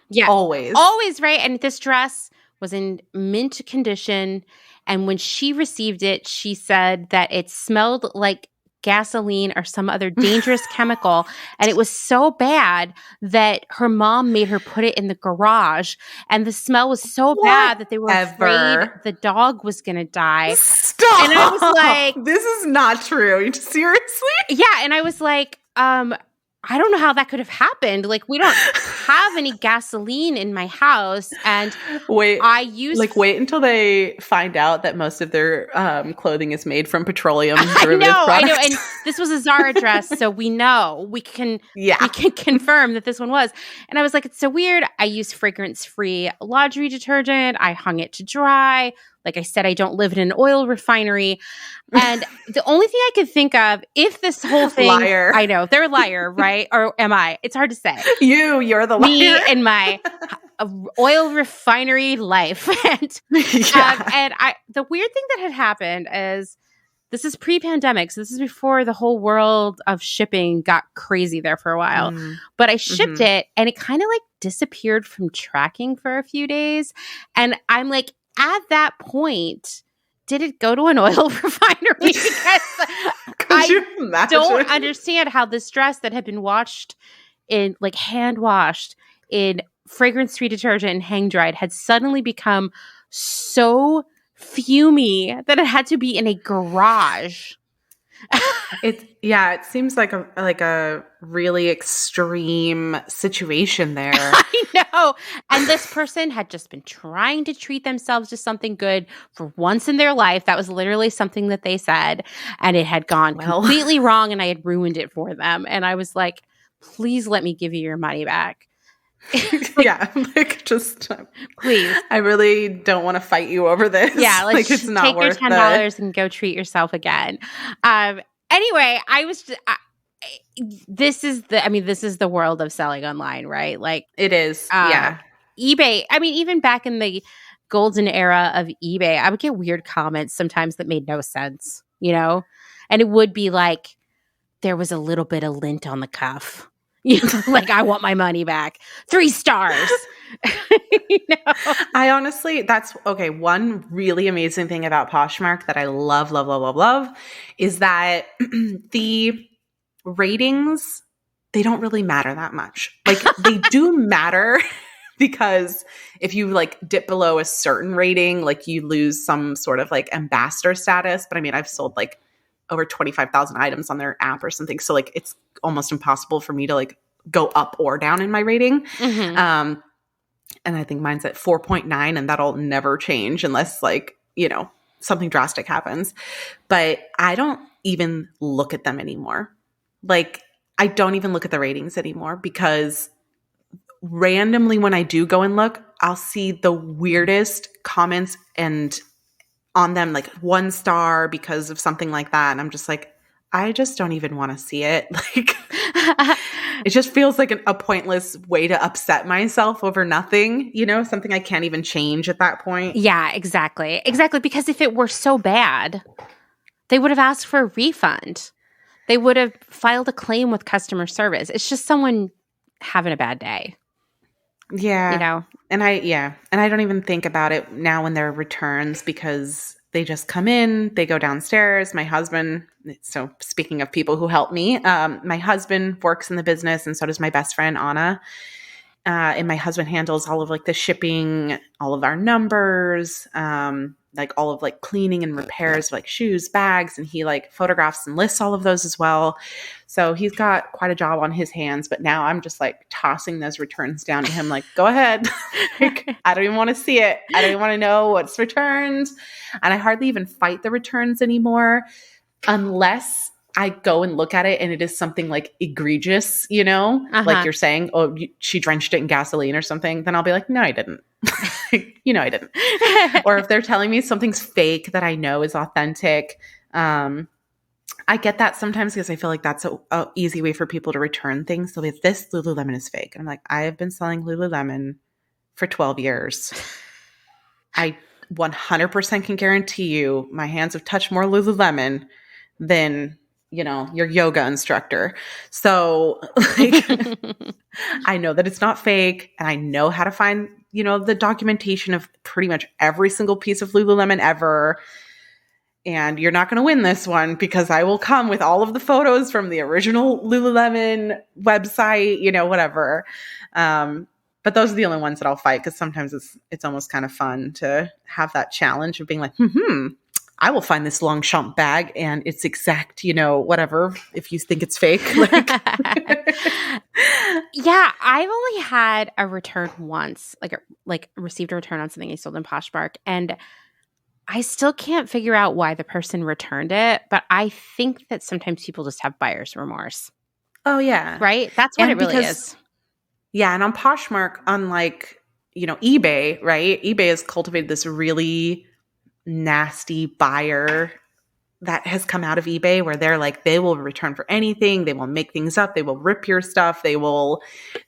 Yeah, always, right? And this dress was in mint condition, and when she received it, she said that it smelled like gasoline or some other dangerous chemical. And it was so bad that her mom made her put it in the garage. And the smell was so bad that they were afraid the dog was going to die. Stop. And I was like, this is not true. Seriously? Yeah. And I was like, I don't know how that could have happened. Like, we don't have any gasoline in my house. And wait until they find out that most of their clothing is made from petroleum derivative products. I know. And this was a Zara dress, so we know we can confirm that this one was. And I was like, it's so weird. I use fragrance-free laundry detergent. I hung it to dry. Like I said, I don't live in an oil refinery. And the only thing I could think of, if this whole thing— liar. I know, they're a liar, right? Or am I? It's hard to say. You're the liar. Me and my oil refinery life. And the weird thing that had happened is This is pre-pandemic, so this is before the whole world of shipping got crazy there for a while. But I shipped it, and it kind of like disappeared from tracking for a few days. And I'm like, at that point, did it go to an oil refinery? Because I don't understand how this dress that had been washed in like hand washed in fragrance-free detergent and hang dried had suddenly become so fumey that it had to be in a garage. It seems like a really extreme situation there. I know. And this person had just been trying to treat themselves to something good for once in their life. That was literally something that they said, and it had gone completely wrong, and I had ruined it for them. And I was like, please let me give you your money back. Just please. I really don't want to fight you over this. Yeah, let's just it's not take worth your $10 and go treat yourself again. Anyway, I was this is the world of selling online, right? Like it is. eBay. I mean, even back in the golden era of eBay, I would get weird comments sometimes that made no sense, you know? And it would be like there was a little bit of lint on the cuff. You know, like, I want my money back. 3 stars. You know? I honestly, that's okay. One really amazing thing about Poshmark that I love, love, love, love, love is that the ratings, they don't really matter that much. Like, they do matter because if you like dip below a certain rating, like you lose some sort of like ambassador status. But I mean, I've sold like over 25,000 items on their app or something. So like it's almost impossible for me to like go up or down in my rating. And I think mine's at 4.9 and that'll never change unless like, you know, something drastic happens. But I don't even look at them anymore. Like I don't even look at the ratings anymore because randomly when I do go and look, I'll see the weirdest comments and on them, like 1 star because of something like that. And I'm just like, I just don't even want to see it. Like, it just feels like a pointless way to upset myself over nothing, you know, something I can't even change at that point. Yeah, exactly. Exactly. Because if it were so bad, they would have asked for a refund. They would have filed a claim with customer service. It's just someone having a bad day. Yeah. You know? And I don't even think about it now when there are returns because they just come in, they go downstairs. My husband, so speaking of people who help me, my husband works in the business and so does my best friend, Anna. And my husband handles all of like the shipping, all of our numbers, like all of like cleaning and repairs, like shoes, bags, and he like photographs and lists all of those as well. So he's got quite a job on his hands, but now I'm just like tossing those returns down to him like, go ahead. Like, I don't even want to see it. I don't even want to know what's returned. And I hardly even fight the returns anymore unless I go and look at it and it is something like egregious, you know, like you're saying, oh, she drenched it in gasoline or something. Then I'll be like, no, I didn't. You know, I didn't. Or if they're telling me something's fake that I know is authentic, I get that sometimes because I feel like that's a easy way for people to return things. So if this Lululemon is fake, and I'm like, I have been selling Lululemon for 12 years. I 100% can guarantee you my hands have touched more Lululemon than, you know, your yoga instructor. So like, I know that it's not fake and I know how to find, you know, the documentation of pretty much every single piece of Lululemon ever. And you're not going to win this one because I will come with all of the photos from the original Lululemon website, you know, whatever. But those are the only ones that I'll fight because sometimes it's almost kind of fun to have that challenge of being like, I will find this Longchamp bag and it's exact, you know, whatever, if you think it's fake. Like. Yeah, I've only had a return once, like received a return on something I sold in Poshmark. And I still can't figure out why the person returned it. But I think that sometimes people just have buyer's remorse. Oh, yeah. Right? That's what it really is. Yeah. And on Poshmark, unlike, you know, eBay, right? eBay has cultivated this really nasty buyer that has come out of eBay where they're like, they will return for anything. They will make things up. They will rip your stuff. They know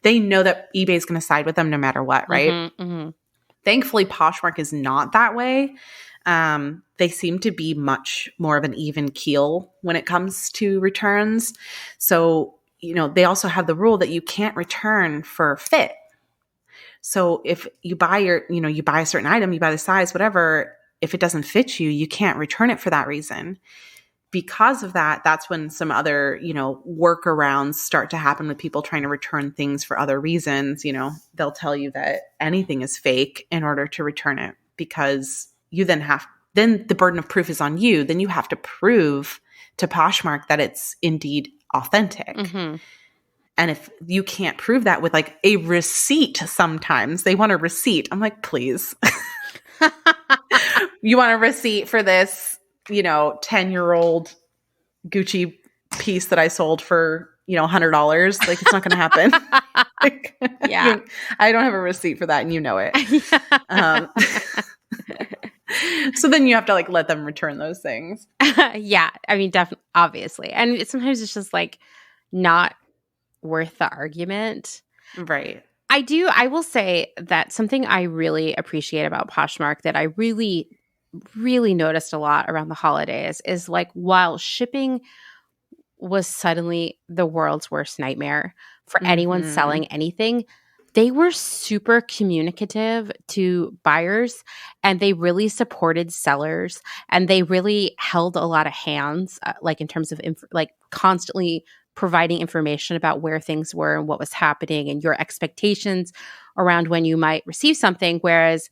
that eBay is going to side with them no matter what. Right. Thankfully, Poshmark is not that way. they seem to be much more of an even keel when it comes to returns. So, they also have the rule that you can't return for fit. So if you buy you buy a certain item, you buy the size, whatever, if it doesn't fit you, you can't return it for that reason. Because of that, that's when some other, workarounds start to happen with people trying to return things for other reasons. They'll tell you that anything is fake in order to return it, because you then the burden of proof is on you. Then you have to prove to Poshmark that it's indeed authentic. Mm-hmm. And if you can't prove that with like a receipt, sometimes they want a receipt. I'm like, please. You want a receipt for this, 10-year-old Gucci piece that I sold for, $100? Like, it's not going to happen. Like, yeah. I don't have a receipt for that, and you know it. So then you have to like let them return those things. Yeah. I mean, definitely, obviously. And sometimes it's just like not worth the argument. Right. I will say that something I really appreciate about Poshmark that I really, really noticed a lot around the holidays is like, while shipping was suddenly the world's worst nightmare for anyone selling anything, they were super communicative to buyers, and they really supported sellers, and they really held a lot of hands, like in terms of constantly providing information about where things were and what was happening and your expectations around when you might receive something. Whereas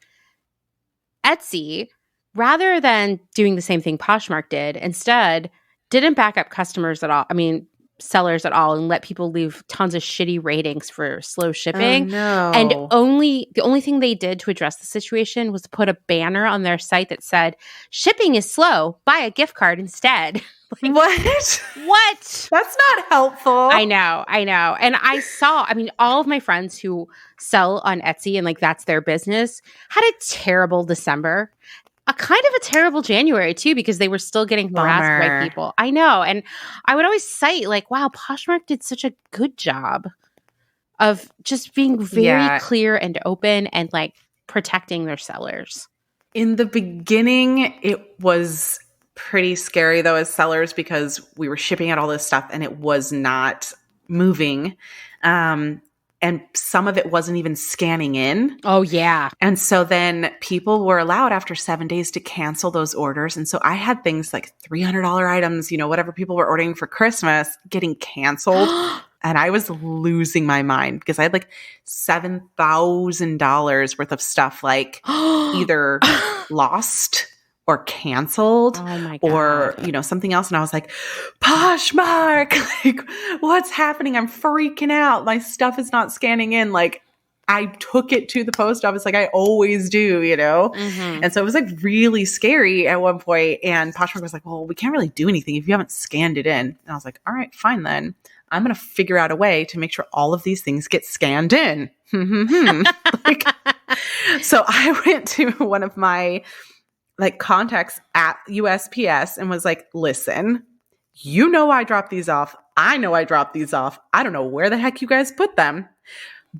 Etsy, rather than doing the same thing Poshmark did, instead didn't back up customers at all. I mean, sellers at all, and let people leave tons of shitty ratings for slow shipping. Oh, no. And the only thing they did to address the situation was put a banner on their site that said, "Shipping is slow. Buy a gift card instead." Like, what? What? That's not helpful. I know. And all of my friends who sell on Etsy and like that's their business had a terrible December. A kind of a terrible January too, because they were still getting harassed by people. I know. And I would always cite like, wow, Poshmark did such a good job of just being very clear and open and like protecting their sellers. In the beginning, it was pretty scary though as sellers, because we were shipping out all this stuff and it was not moving. And some of it wasn't even scanning in. Oh, yeah. And so then people were allowed after 7 days to cancel those orders. And so I had things like $300 items, whatever people were ordering for Christmas, getting canceled. And I was losing my mind because I had like $7,000 worth of stuff like either lost or canceled, or, something else. And I was like, Poshmark, like, what's happening? I'm freaking out. My stuff is not scanning in. Like, I took it to the post office like I always do, Mm-hmm. And so it was like really scary at one point. And Poshmark was like, well, we can't really do anything if you haven't scanned it in. And I was like, all right, fine then. I'm going to figure out a way to make sure all of these things get scanned in. Like, so I went to one of my like contacts at USPS and was like, listen, I dropped these off. I know I dropped these off. I don't know where the heck you guys put them,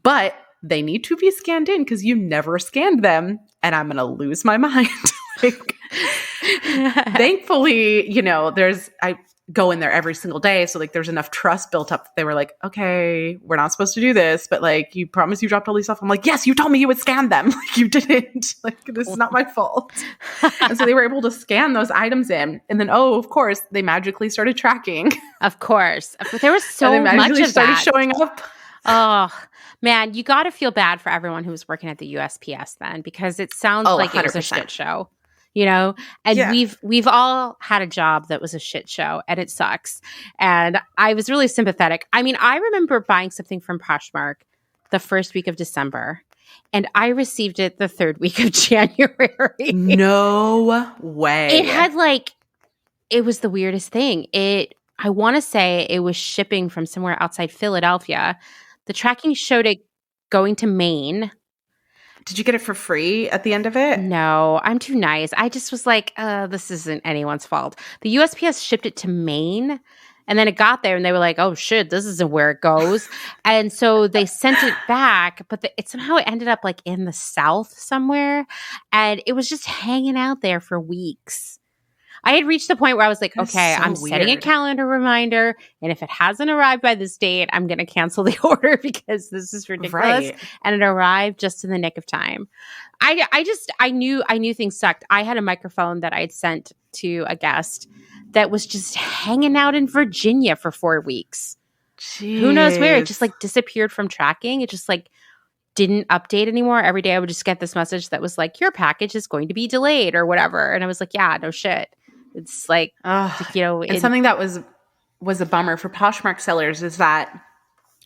but they need to be scanned in because you never scanned them, and I'm going to lose my mind. Like, thankfully, I go in there every single day. So like there's enough trust built up that they were like, okay, we're not supposed to do this, but like, you promise you dropped all these off. I'm like, yes, you told me you would scan them. Like, you didn't. Like, this is not my fault. And so they were able to scan those items in. And then, of course, they magically started tracking. Of course. There was so and they magically much of started that. showing up. Oh, man, you got to feel bad for everyone who was working at the USPS then, because it sounds like 100%. It was a shit show. And we've all had a job that was a shit show, and it sucks. And I was really sympathetic. I mean, I remember buying something from Poshmark the first week of December, and I received it the third week of January. No way. It was the weirdest thing. I want to say it was shipping from somewhere outside Philadelphia. The tracking showed it going to Maine. Did you get it for free at the end of it? No, I'm too nice. I just was like, this isn't anyone's fault. The USPS shipped it to Maine, And then it got there and they were like, oh shit, this isn't where it goes. And so they sent it back, but it somehow ended up like in the South somewhere. And it was just hanging out there for weeks. I had reached the point where I was like, okay, I'm setting a calendar reminder. And if it hasn't arrived by this date, I'm going to cancel the order because this is ridiculous. Right. And it arrived just in the nick of time. I knew things sucked. I had a microphone that I had sent to a guest that was just hanging out in Virginia for 4 weeks. Jeez. Who knows where? It just like disappeared from tracking. It just like didn't update anymore. Every day I would just get this message that was like, your package is going to be delayed or whatever. And I was like, yeah, no shit. It's like, and something that was a bummer for Poshmark sellers is that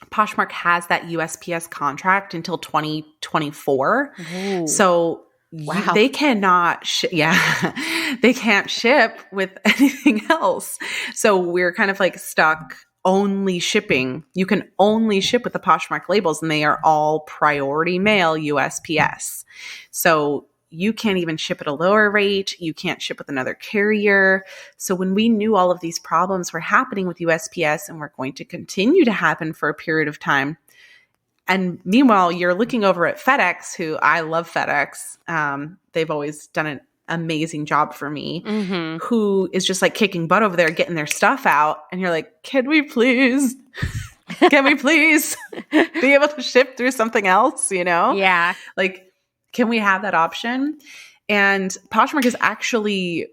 Poshmark has that USPS contract until 2024. Ooh. So they cannot they can't ship with anything else. So we're kind of like stuck only shipping. You can only ship with the Poshmark labels, and they are all priority mail USPS. So you can't even ship at a lower rate. You can't ship with another carrier. So when we knew all of these problems were happening with USPS and were going to continue to happen for a period of time, and meanwhile, you're looking over at FedEx, who I love FedEx. They've always done an amazing job for me, who is just like kicking butt over there, getting their stuff out. And you're like, can we please be able to ship through something else, Yeah. Like, can we have that option? And Poshmark is actually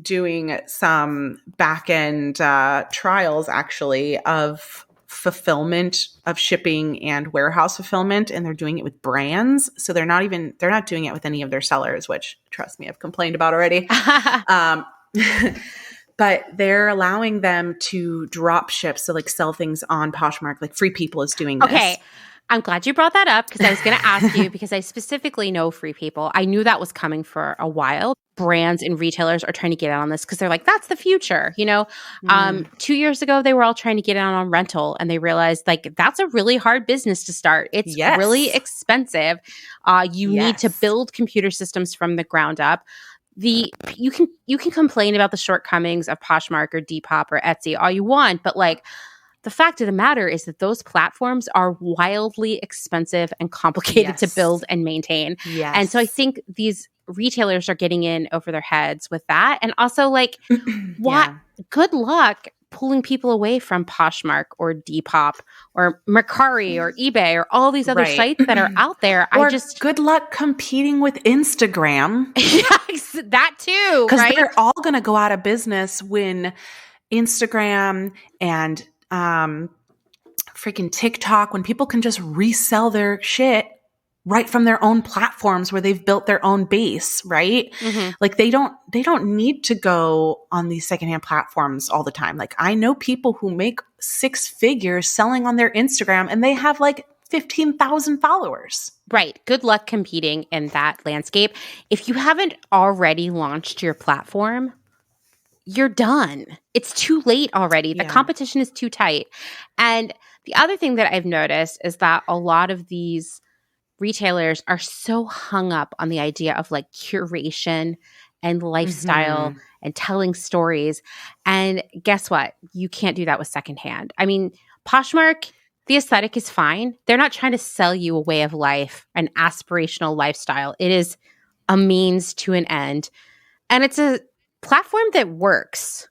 doing some back-end trials actually of fulfillment of shipping and warehouse fulfillment, and they're doing it with brands. So they're not doing it with any of their sellers, which trust me, I've complained about already. But they're allowing them to drop ship, so like sell things on Poshmark. Like Free People is doing this. Okay. I'm glad you brought that up because I was going to ask you because I specifically know Free People. I knew that was coming for a while. Brands and retailers are trying to get out on this because they're like, that's the future. 2 years ago, they were all trying to get out on rental and they realized like that's a really hard business to start. It's really expensive. You need to build computer systems from the ground up. You can complain about the shortcomings of Poshmark or Depop or Etsy all you want, but like the fact of the matter is that those platforms are wildly expensive and complicated to build and maintain. Yes. And so I think these retailers are getting in over their heads with that. And also like, good luck pulling people away from Poshmark or Depop or Mercari or eBay or all these other sites that are out there. Or good luck competing with Instagram. Yes, that too, because they're all going to go out of business when Instagram and freaking TikTok, when people can just resell their shit right from their own platforms where they've built their own base, right? Mm-hmm. Like they don't need to go on these secondhand platforms all the time. Like I know people who make 6 figures selling on their Instagram and they have like 15,000 followers. Right. Good luck competing in that landscape. If you haven't already launched your platform, you're done. It's too late already. The competition is too tight. And the other thing that I've noticed is that a lot of these retailers are so hung up on the idea of like curation and lifestyle and telling stories. And guess what? You can't do that with secondhand. I mean, Poshmark, the aesthetic is fine. They're not trying to sell you a way of life, an aspirational lifestyle. It is a means to an end. And it's a platform that works.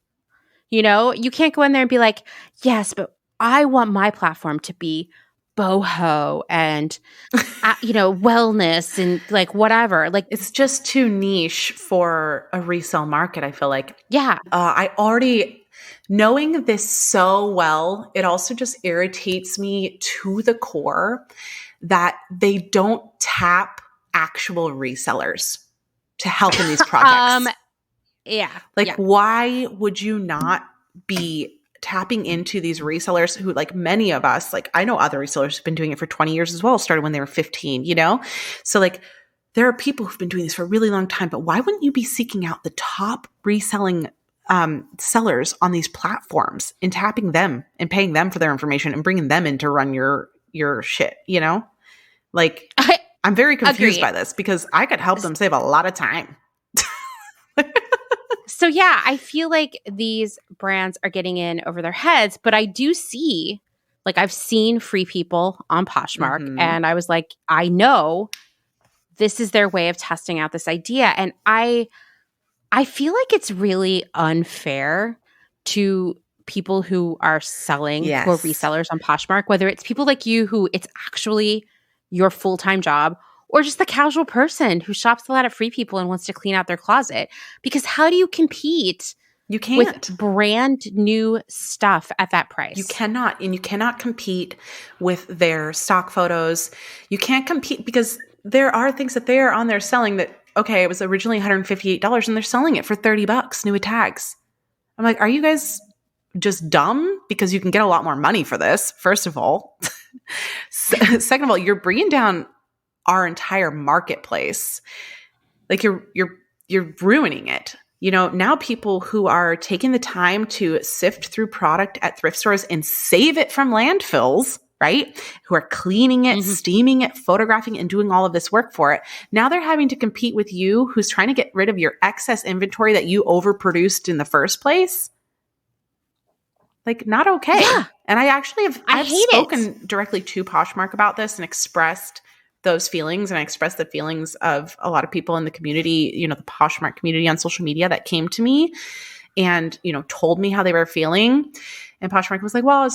You can't go in there and be like, yes, but I want my platform to be boho and, wellness and like whatever. Like it's just too niche for a resale market, I feel like. Yeah. I already, knowing this so well, it also just irritates me to the core that they don't tap actual resellers to help in these projects. Why would you not be tapping into these resellers who, like many of us, like I know other resellers have been doing it for 20 years as well, started when they were 15, So like there are people who've been doing this for a really long time, but why wouldn't you be seeking out the top reselling sellers on these platforms and tapping them and paying them for their information and bringing them in to run your shit, Like I'm very confused by this because I could help them save a lot of time. So yeah, I feel like these brands are getting in over their heads, but I do see, like I've seen Free People on Poshmark, and I was like, I know this is their way of testing out this idea. And I feel like it's really unfair to people who are selling, who are resellers on Poshmark, whether it's people like you who it's actually your full-time job, or just the casual person who shops a lot at Free People and wants to clean out their closet. Because how do you compete You can't. with brand new stuff at that price? You cannot. And you cannot compete with their stock photos. You can't compete because there are things that they are on there selling that, okay, it was originally $158 and they're selling it for $30 new with tags. I'm like, are you guys just dumb? Because you can get a lot more money for this, first of all. Second of all, you're bringing down our entire marketplace. Like you're ruining it. You know, now people who are taking the time to sift through product at thrift stores and save it from landfills, right? Who are cleaning it, steaming it, photographing, and doing all of this work for it. Now they're having to compete with you who's trying to get rid of your excess inventory that you overproduced in the first place. Like, not okay. Yeah. And I've spoken directly to Poshmark about this and expressed those feelings. And I expressed the feelings of a lot of people in the community, you know, the Poshmark community on social media that came to me and, you know, told me how they were feeling. And Poshmark was like, well,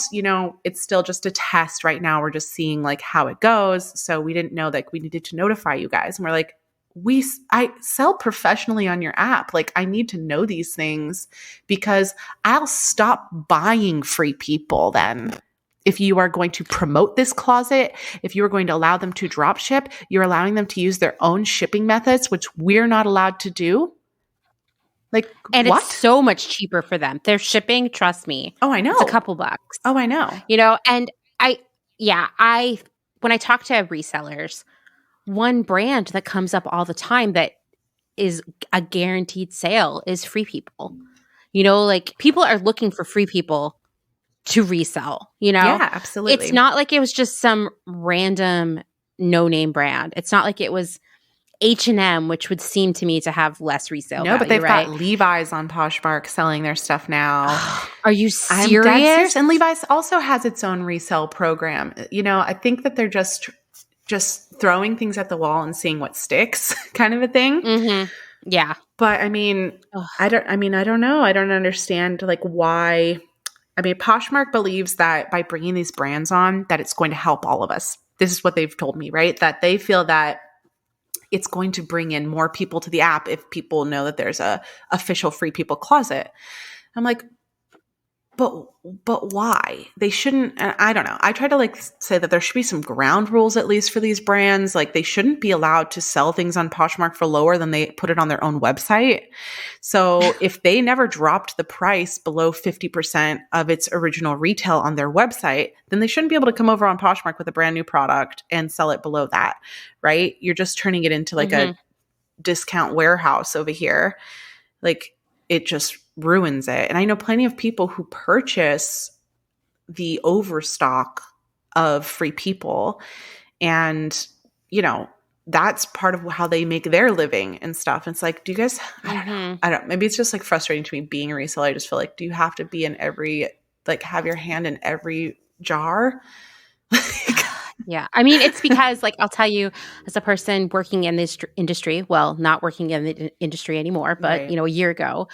it's still just a test right now. We're just seeing like how it goes. So we didn't know that we needed to notify you guys. And we're like, I sell professionally on your app. Like, I need to know these things because I'll stop buying Free People then. If you are going to promote this closet, if you are going to allow them to drop ship, you're allowing them to use their own shipping methods, which we're not allowed to do. Like, and what? It's so much cheaper for them. Their shipping, trust me. Oh, I know. It's a couple bucks. Oh, I know. You know, and when I talk to resellers, one brand that comes up all the time that is a guaranteed sale is Free People. You know, like people are looking for Free People to resell, you know? Yeah, absolutely. It's not like it was just some random no-name brand. It's not like it was H&M, which would seem to me to have less resale value, but they've right? got Levi's on Poshmark selling their stuff now. Are you serious? I'm dead serious. And Levi's also has its own resale program. You know, I think that they're just throwing things at the wall and seeing what sticks kind of a thing. Mm-hmm. Yeah. But I mean, I don't know. I don't understand like why. I mean, Poshmark believes that by bringing these brands on, that it's going to help all of us. This is what they've told me, right? That they feel that it's going to bring in more people to the app if people know that there's a official Free People closet. I'm like, but why? They shouldn't. I don't know. I try to like say that there should be some ground rules at least for these brands. Like they shouldn't be allowed to sell things on Poshmark for lower than they put it on their own website. So if they never dropped the price below 50% of its original retail on their website, then they shouldn't be able to come over on Poshmark with a brand new product and sell it below that, right? You're just turning it into like a discount warehouse over here. Like it just ruins it. And I know plenty of people who purchase the overstock of Free People. And, you know, that's part of how they make their living and stuff. And it's like, do you guys, I don't know. Maybe it's just like frustrating to me being a reseller. I just feel like, do you have to be in every, like have your hand in every jar? Yeah. I mean, it's because like, I'll tell you as a person working in this industry, well, not working in the industry anymore, but you know, a year ago,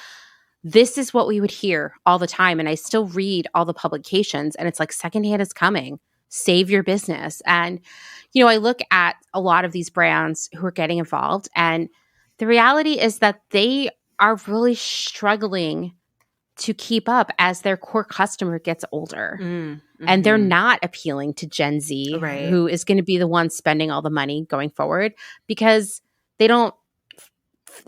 this is what we would hear all the time. And I still read all the publications and it's like secondhand is coming, save your business. And, you know, I look at a lot of these brands who are getting involved and the reality is that they are really struggling to keep up as their core customer gets older. And they're not appealing to Gen Z, who is going to be the one spending all the money going forward because they don't,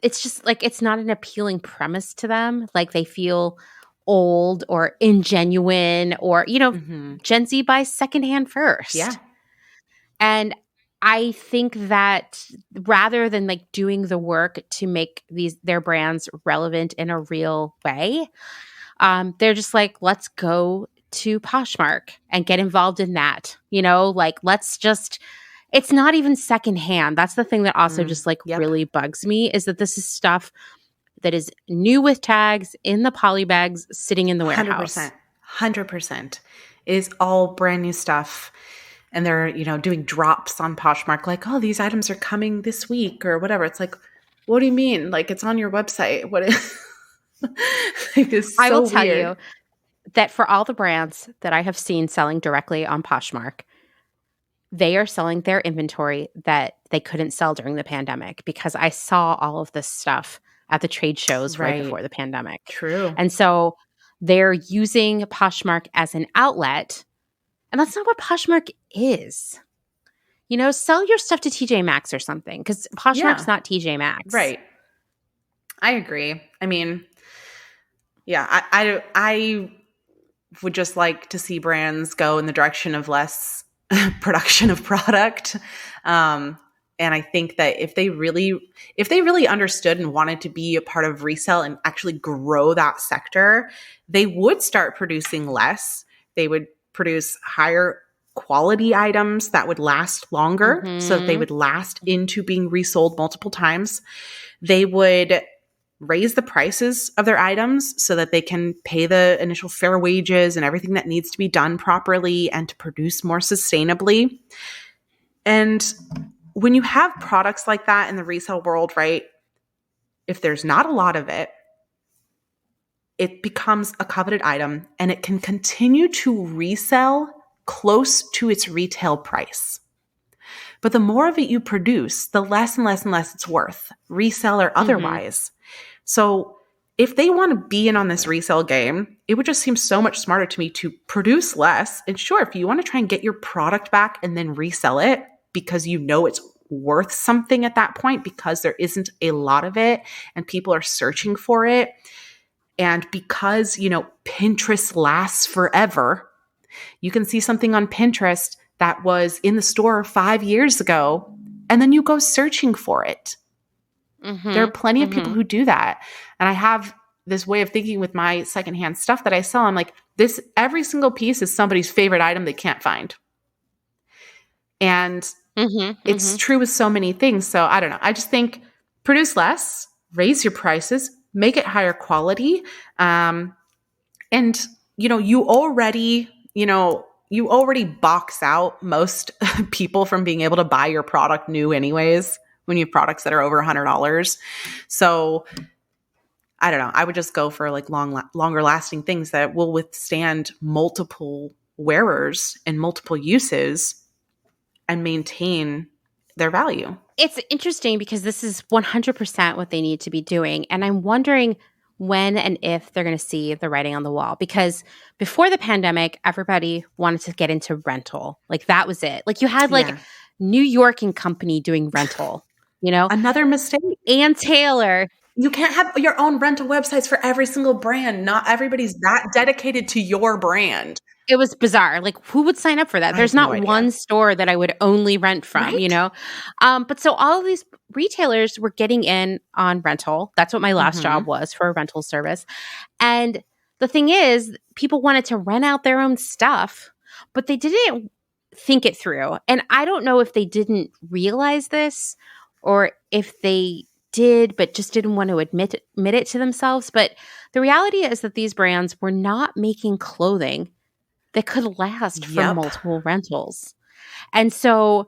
it's just like, it's not an appealing premise to them. Like they feel old or ingenuine or, you know, Gen Z buys secondhand first. Yeah. And I think that rather than like doing the work to make their brands relevant in a real way, they're just like, let's go to Poshmark and get involved in that. You know, like let's just, it's not even secondhand. That's the thing that also just like really bugs me is that this is stuff that is new with tags in the poly bags sitting in the warehouse. 100% is all brand new stuff. And they're, you know, doing drops on Poshmark, like, oh, these items are coming this week or whatever. It's like, what do you mean? Like, it's on your website. What is like, it's so I will tell weird. you that for all the brands that I have seen selling directly on Poshmark, they are selling their inventory that they couldn't sell during the pandemic, because I saw all of this stuff at the trade shows right before the pandemic. True. And so they're using Poshmark as an outlet, and that's not what Poshmark is. You know, sell your stuff to TJ Maxx or something, because Poshmark's not TJ Maxx. Right. I agree. I mean, yeah, I would just like to see brands go in the direction of less production of product. And I think that if they really understood and wanted to be a part of resale and actually grow that sector, they would start producing less. They would produce higher quality items that would last longer, so that they would last into being resold multiple times. They would raise the prices of their items so that they can pay the initial fair wages and everything that needs to be done properly and to produce more sustainably. And when you have products like that in the resale world, right, if there's not a lot of it, it becomes a coveted item and it can continue to resell close to its retail price. But the more of it you produce, the less and less and less it's worth, resell or otherwise. So if they want to be in on this resale game, it would just seem so much smarter to me to produce less. And sure, if you want to try and get your product back and then resell it because you know it's worth something at that point, because there isn't a lot of it and people are searching for it, and because, you know, Pinterest lasts forever, you can see something on Pinterest that was in the store 5 years ago, and then you go searching for it. There are plenty of people who do that. And I have this way of thinking with my secondhand stuff that I sell. I'm like, every single piece is somebody's favorite item they can't find. And it's true with so many things. So I don't know. I just think produce less, raise your prices, make it higher quality. And, you know, you already box out most people from being able to buy your product new anyways, when you have products that are over $100. So I don't know. I would just go for like longer lasting things that will withstand multiple wearers and multiple uses and maintain their value. It's interesting because this is 100% what they need to be doing. And I'm wondering when and if they're going to see the writing on the wall. Because before the pandemic, everybody wanted to get into rental. Like that was it. Like you had like New York and Company doing rental, you know? Another mistake. Ann Taylor. You can't have your own rental websites for every single brand. Not everybody's that dedicated to your brand. It was bizarre. Like, who would sign up for that? There's not one store that I would only rent from, you know? But so all of these retailers were getting in on rental. That's what my last job was, for a rental service. And the thing is, people wanted to rent out their own stuff, but they didn't think it through. And I don't know if they didn't realize this or if they did, but just didn't want to admit it to themselves. But the reality is that these brands were not making clothing that could last for multiple rentals. And so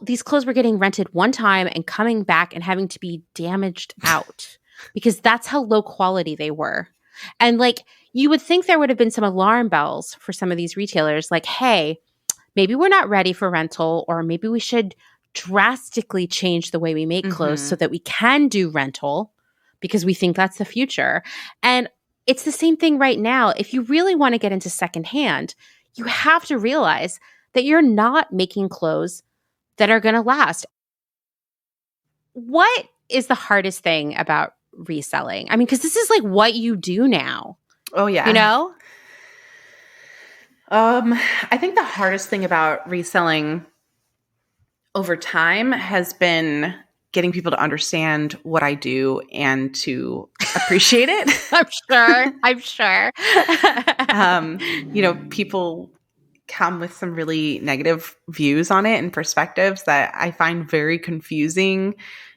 these clothes were getting rented one time and coming back and having to be damaged out because that's how low quality they were. And like, you would think there would have been some alarm bells for some of these retailers, like, hey, maybe we're not ready for rental, or maybe we should drastically change the way we make clothes so that we can do rental because we think that's the future. And it's the same thing right now. If you really want to get into secondhand, you have to realize that you're not making clothes that are going to last. What is the hardest thing about reselling? I mean, because this is like what you do now. Oh, yeah. You know? I think the hardest thing about reselling over time has been getting people to understand what I do and to appreciate it. I'm sure. You know, people come with some really negative views on it and perspectives that I find very confusing.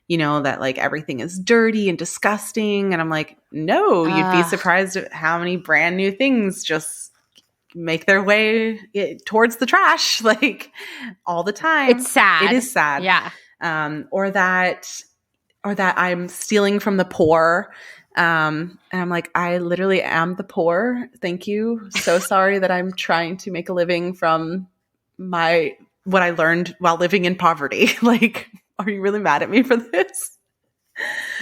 that like everything is dirty and disgusting. And I'm like, no, you'd be surprised at how many brand new things just make their way towards the trash, like all the time. It's sad. It is sad. Yeah. Or that I'm stealing from the poor. And I'm like, I literally am the poor. Thank you. So sorry that I'm trying to make a living from what I learned while living in poverty. Like, are you really mad at me for this?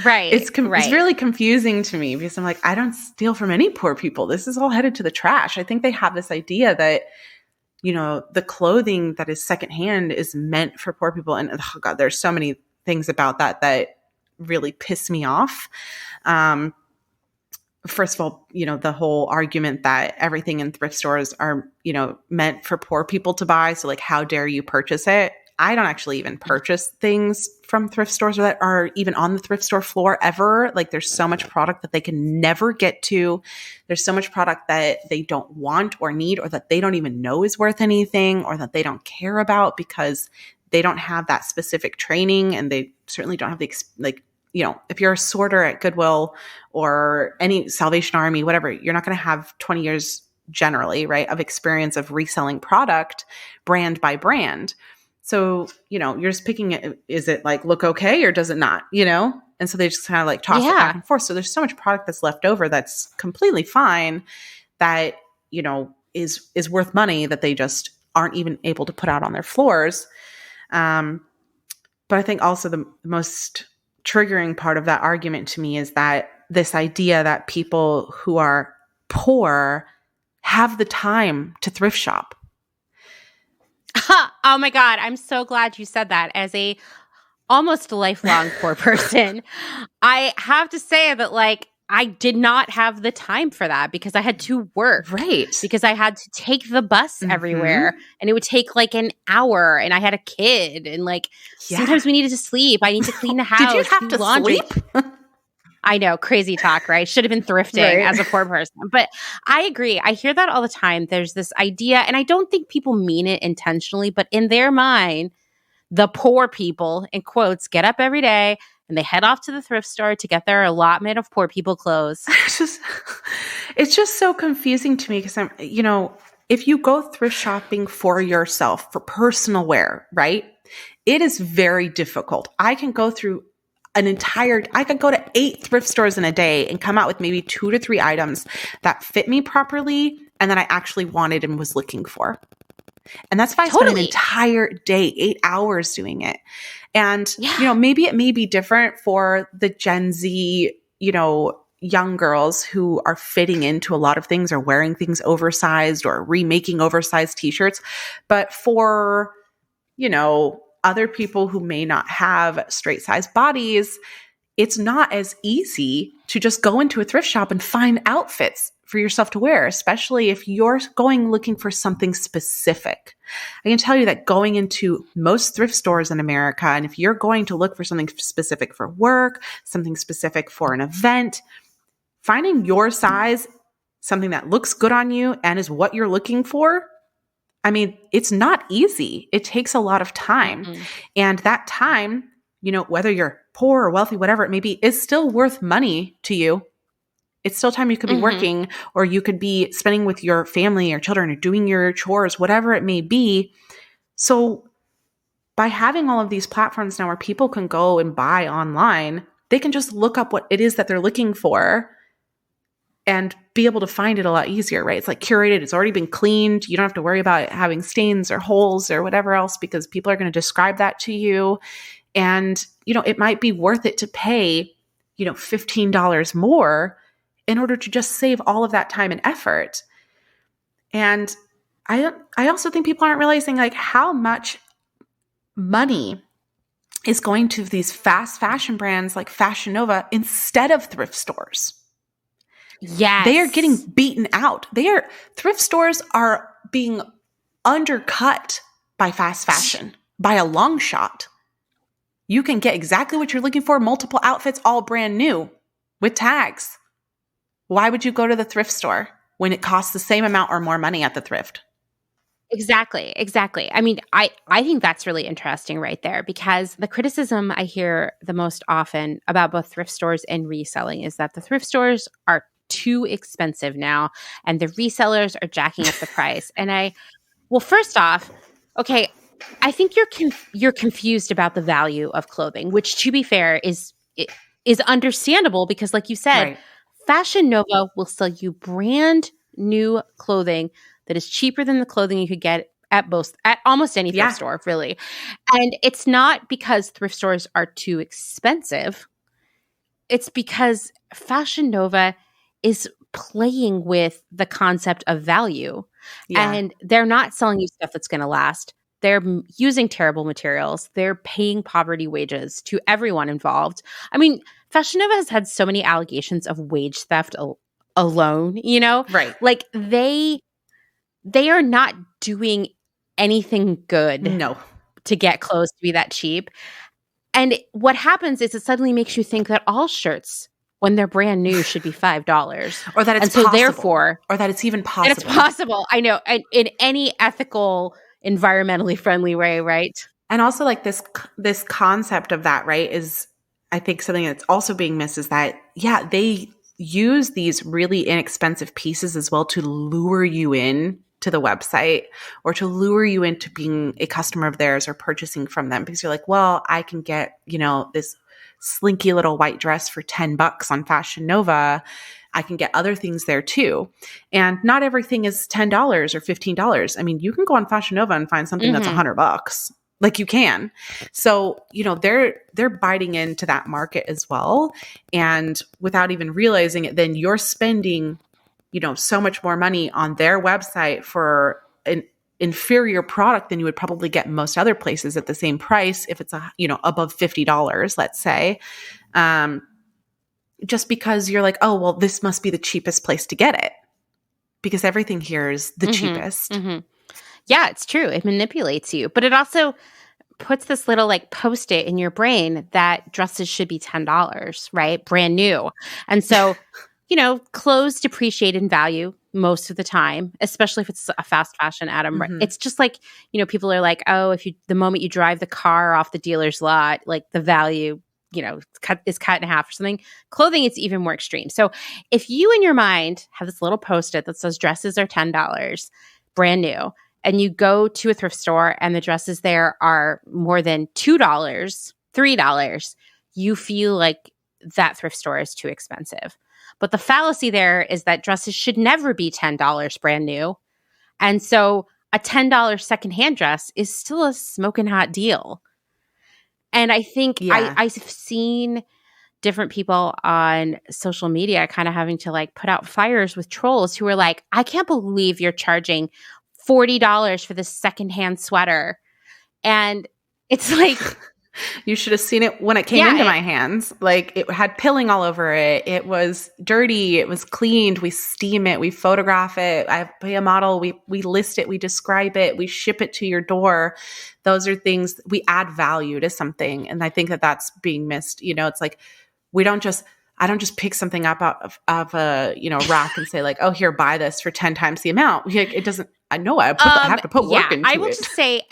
Right. It's really confusing to me because I'm like, I don't steal from any poor people. This is all headed to the trash. I think they have this idea that, the clothing that is secondhand is meant for poor people. And oh God, there's so many things about that really piss me off. First of all, the whole argument that everything in thrift stores are, meant for poor people to buy. So like, how dare you purchase it? I don't actually even purchase things from thrift stores that are even on the thrift store floor ever. Like there's so much product that they can never get to. There's so much product that they don't want or need, or that they don't even know is worth anything, or that they don't care about because they don't have that specific training, and they certainly don't have the if you're a sorter at Goodwill or any Salvation Army, whatever, you're not going to have 20 years generally, right, of experience of reselling product brand by brand. So, you're just picking it. Is it like look okay or does it not, And so they just kind of like toss it back and forth. So there's so much product that's left over that's completely fine that, is worth money that they just aren't even able to put out on their floors. But I think also the most triggering part of that argument to me is that this idea that people who are poor have the time to thrift shop. Oh my God. I'm so glad you said that. As a almost lifelong poor person, I have to say that like I did not have the time for that because I had to work. Right. Because I had to take the bus everywhere, and it would take like an hour, and I had a kid, and like sometimes we needed to sleep. I need to clean the house. Did you have to laundry. sleep? I know, crazy talk, right? Should have been thrifting as a poor person. But I agree. I hear that all the time. There's this idea, and I don't think people mean it intentionally, but in their mind, the poor people, in quotes, get up every day and they head off to the thrift store to get their allotment of poor people clothes. It's just so confusing to me because I'm, if you go thrift shopping for yourself, for personal wear, right? It is very difficult. I can go through I could go to 8 thrift stores in a day and come out with maybe 2 to 3 items that fit me properly and that I actually wanted and was looking for. And that's if I spent an entire day, 8 hours doing it. And, maybe it may be different for the Gen Z, young girls who are fitting into a lot of things or wearing things oversized or remaking oversized t-shirts. But for, other people who may not have straight size bodies, it's not as easy to just go into a thrift shop and find outfits for yourself to wear, especially if you're going looking for something specific. I can tell you that going into most thrift stores in America, and if you're going to look for something specific for work, something specific for an event, finding your size, something that looks good on you and is what you're looking for, I mean, it's not easy. It takes a lot of time. Mm-hmm. And that time, whether you're poor or wealthy, whatever it may be, is still worth money to you. It's still time you could be working, or you could be spending with your family or children or doing your chores, whatever it may be. So by having all of these platforms now where people can go and buy online, they can just look up what it is that they're looking for and be able to find it a lot easier, right? It's like curated. It's already been cleaned. You don't have to worry about it having stains or holes or whatever else because people are going to describe that to you. And, it might be worth it to pay, $15 more in order to just save all of that time and effort. And I also think people aren't realizing like how much money is going to these fast fashion brands like Fashion Nova instead of thrift stores. Yes. They are getting beaten out. Thrift stores are being undercut by fast fashion by a long shot. You can get exactly what you're looking for, multiple outfits, all brand new with tags. Why would you go to the thrift store when it costs the same amount or more money at the thrift? Exactly. I mean, I think that's really interesting right there, because the criticism I hear the most often about both thrift stores and reselling is that the thrift stores are too expensive now and the resellers are jacking up the price. Well, first off, okay, I think you're confused about the value of clothing, which, to be fair, is understandable because, like you said, Right. Fashion Nova will sell you brand new clothing that is cheaper than the clothing you could get at almost any thrift store, really. And it's not because thrift stores are too expensive. It's because Fashion Nova is playing with the concept of value. Yeah. And they're not selling you stuff that's going to last. They're using terrible materials. They're paying poverty wages to everyone involved. I mean, Fashion Nova has had so many allegations of wage theft alone, you know? Right. Like they are not doing anything good No. to get clothes to be that cheap. And what happens is it suddenly makes you think that all shirts, when they're brand new, should be $5. Or that it's possible. Therefore, or that it's even possible. And it's possible. I know. And in any ethical, environmentally friendly way, right? And also, like, this concept of that, right, is, I think, something that's also being missed is that, yeah, they use these really inexpensive pieces as well to lure you in to the website or to lure you into being a customer of theirs or purchasing from them, because you're like, well, I can get, this slinky little white dress for $10 on Fashion Nova. I can get other things there too. And not everything is $10 or $15. I mean, you can go on Fashion Nova and find something that's $100. Like, you can. So, they're biting into that market as well. And without even realizing it, then you're spending, so much more money on their website for an inferior product than you would probably get most other places at the same price if it's above $50, let's say. Just because you're like, oh, well, this must be the cheapest place to get it because everything here is the cheapest. Yeah, it's true. It manipulates you, but it also puts this little like Post-it in your brain that dresses should be $10, right? Brand new. And so, clothes depreciate in value most of the time, especially if it's a fast fashion item. It's just like, people are like, oh, the moment you drive the car off the dealer's lot, like the value, is cut in half or something. Clothing, it's even more extreme. So if you in your mind have this little Post-it that says dresses are $10, brand new, and you go to a thrift store and the dresses there are more than $2, $3, you feel like that thrift store is too expensive. But the fallacy there is that dresses should never be $10 brand new. And so a $10 secondhand dress is still a smoking hot deal. And I think I've seen different people on social media kind of having to like put out fires with trolls who are like, I can't believe you're charging $40 for this secondhand sweater. And it's like, you should have seen it when it came into my hands. Like, it had pilling all over it. It was dirty. It was cleaned. We steam it. We photograph it. I pay a model. We list it. We describe it. We ship it to your door. Those are things we add value to something. And I think that that's being missed. It's like, I don't just pick something up out of a, rack and say like, oh, here, buy this for 10 times the amount. It doesn't, I know I have to put work into it. I will just say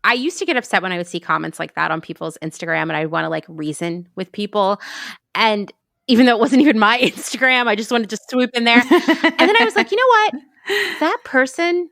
I used to get upset when I would see comments like that on people's Instagram and I'd want to like reason with people. And even though it wasn't even my Instagram, I just wanted to swoop in there. And then I was like, you know what? That person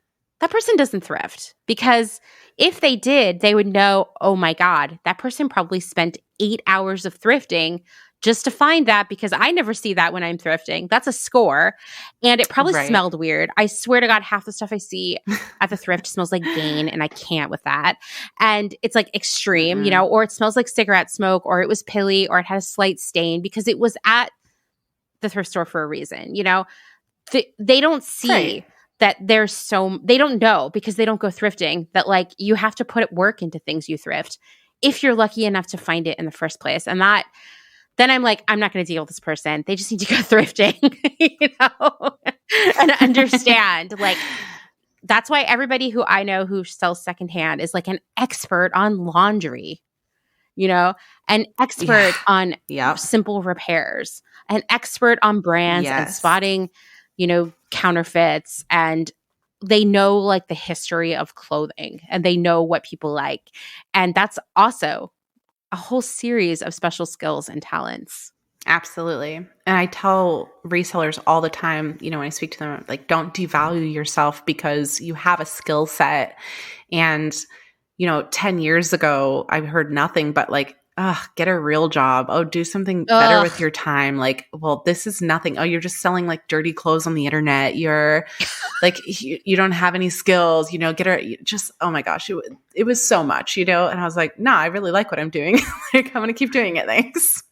doesn't thrift, because if they did, they would know, oh my God, that person probably spent 8 hours of thrifting just to find that, because I never see that when I'm thrifting. That's a score. And it probably smelled weird. I swear to God, half the stuff I see at the thrift smells like Gain, and I can't with that. And it's like extreme, or it smells like cigarette smoke, or it was pilly, or it had a slight stain because it was at the thrift store for a reason. They don't see that they don't know, because they don't go thrifting, that like you have to put work into things you thrift if you're lucky enough to find it in the first place. And then I'm like, I'm not going to deal with this person. They just need to go thrifting, and understand. Like, that's why everybody who I know who sells secondhand is like an expert on laundry, an expert on simple repairs, an expert on brands and spotting, counterfeits. And they know like the history of clothing and they know what people like. And that's also a whole series of special skills and talents. Absolutely. And I tell resellers all the time, when I speak to them, like, don't devalue yourself because you have a skill set. And, 10 years ago, I've heard nothing but like, get a real job. Oh, do something better with your time. Like, well, this is nothing. Oh, you're just selling like dirty clothes on the internet. You're like, you don't have any skills, oh my gosh, it was so much, and I was like, I really like what I'm doing. Like, I'm going to keep doing it. Thanks.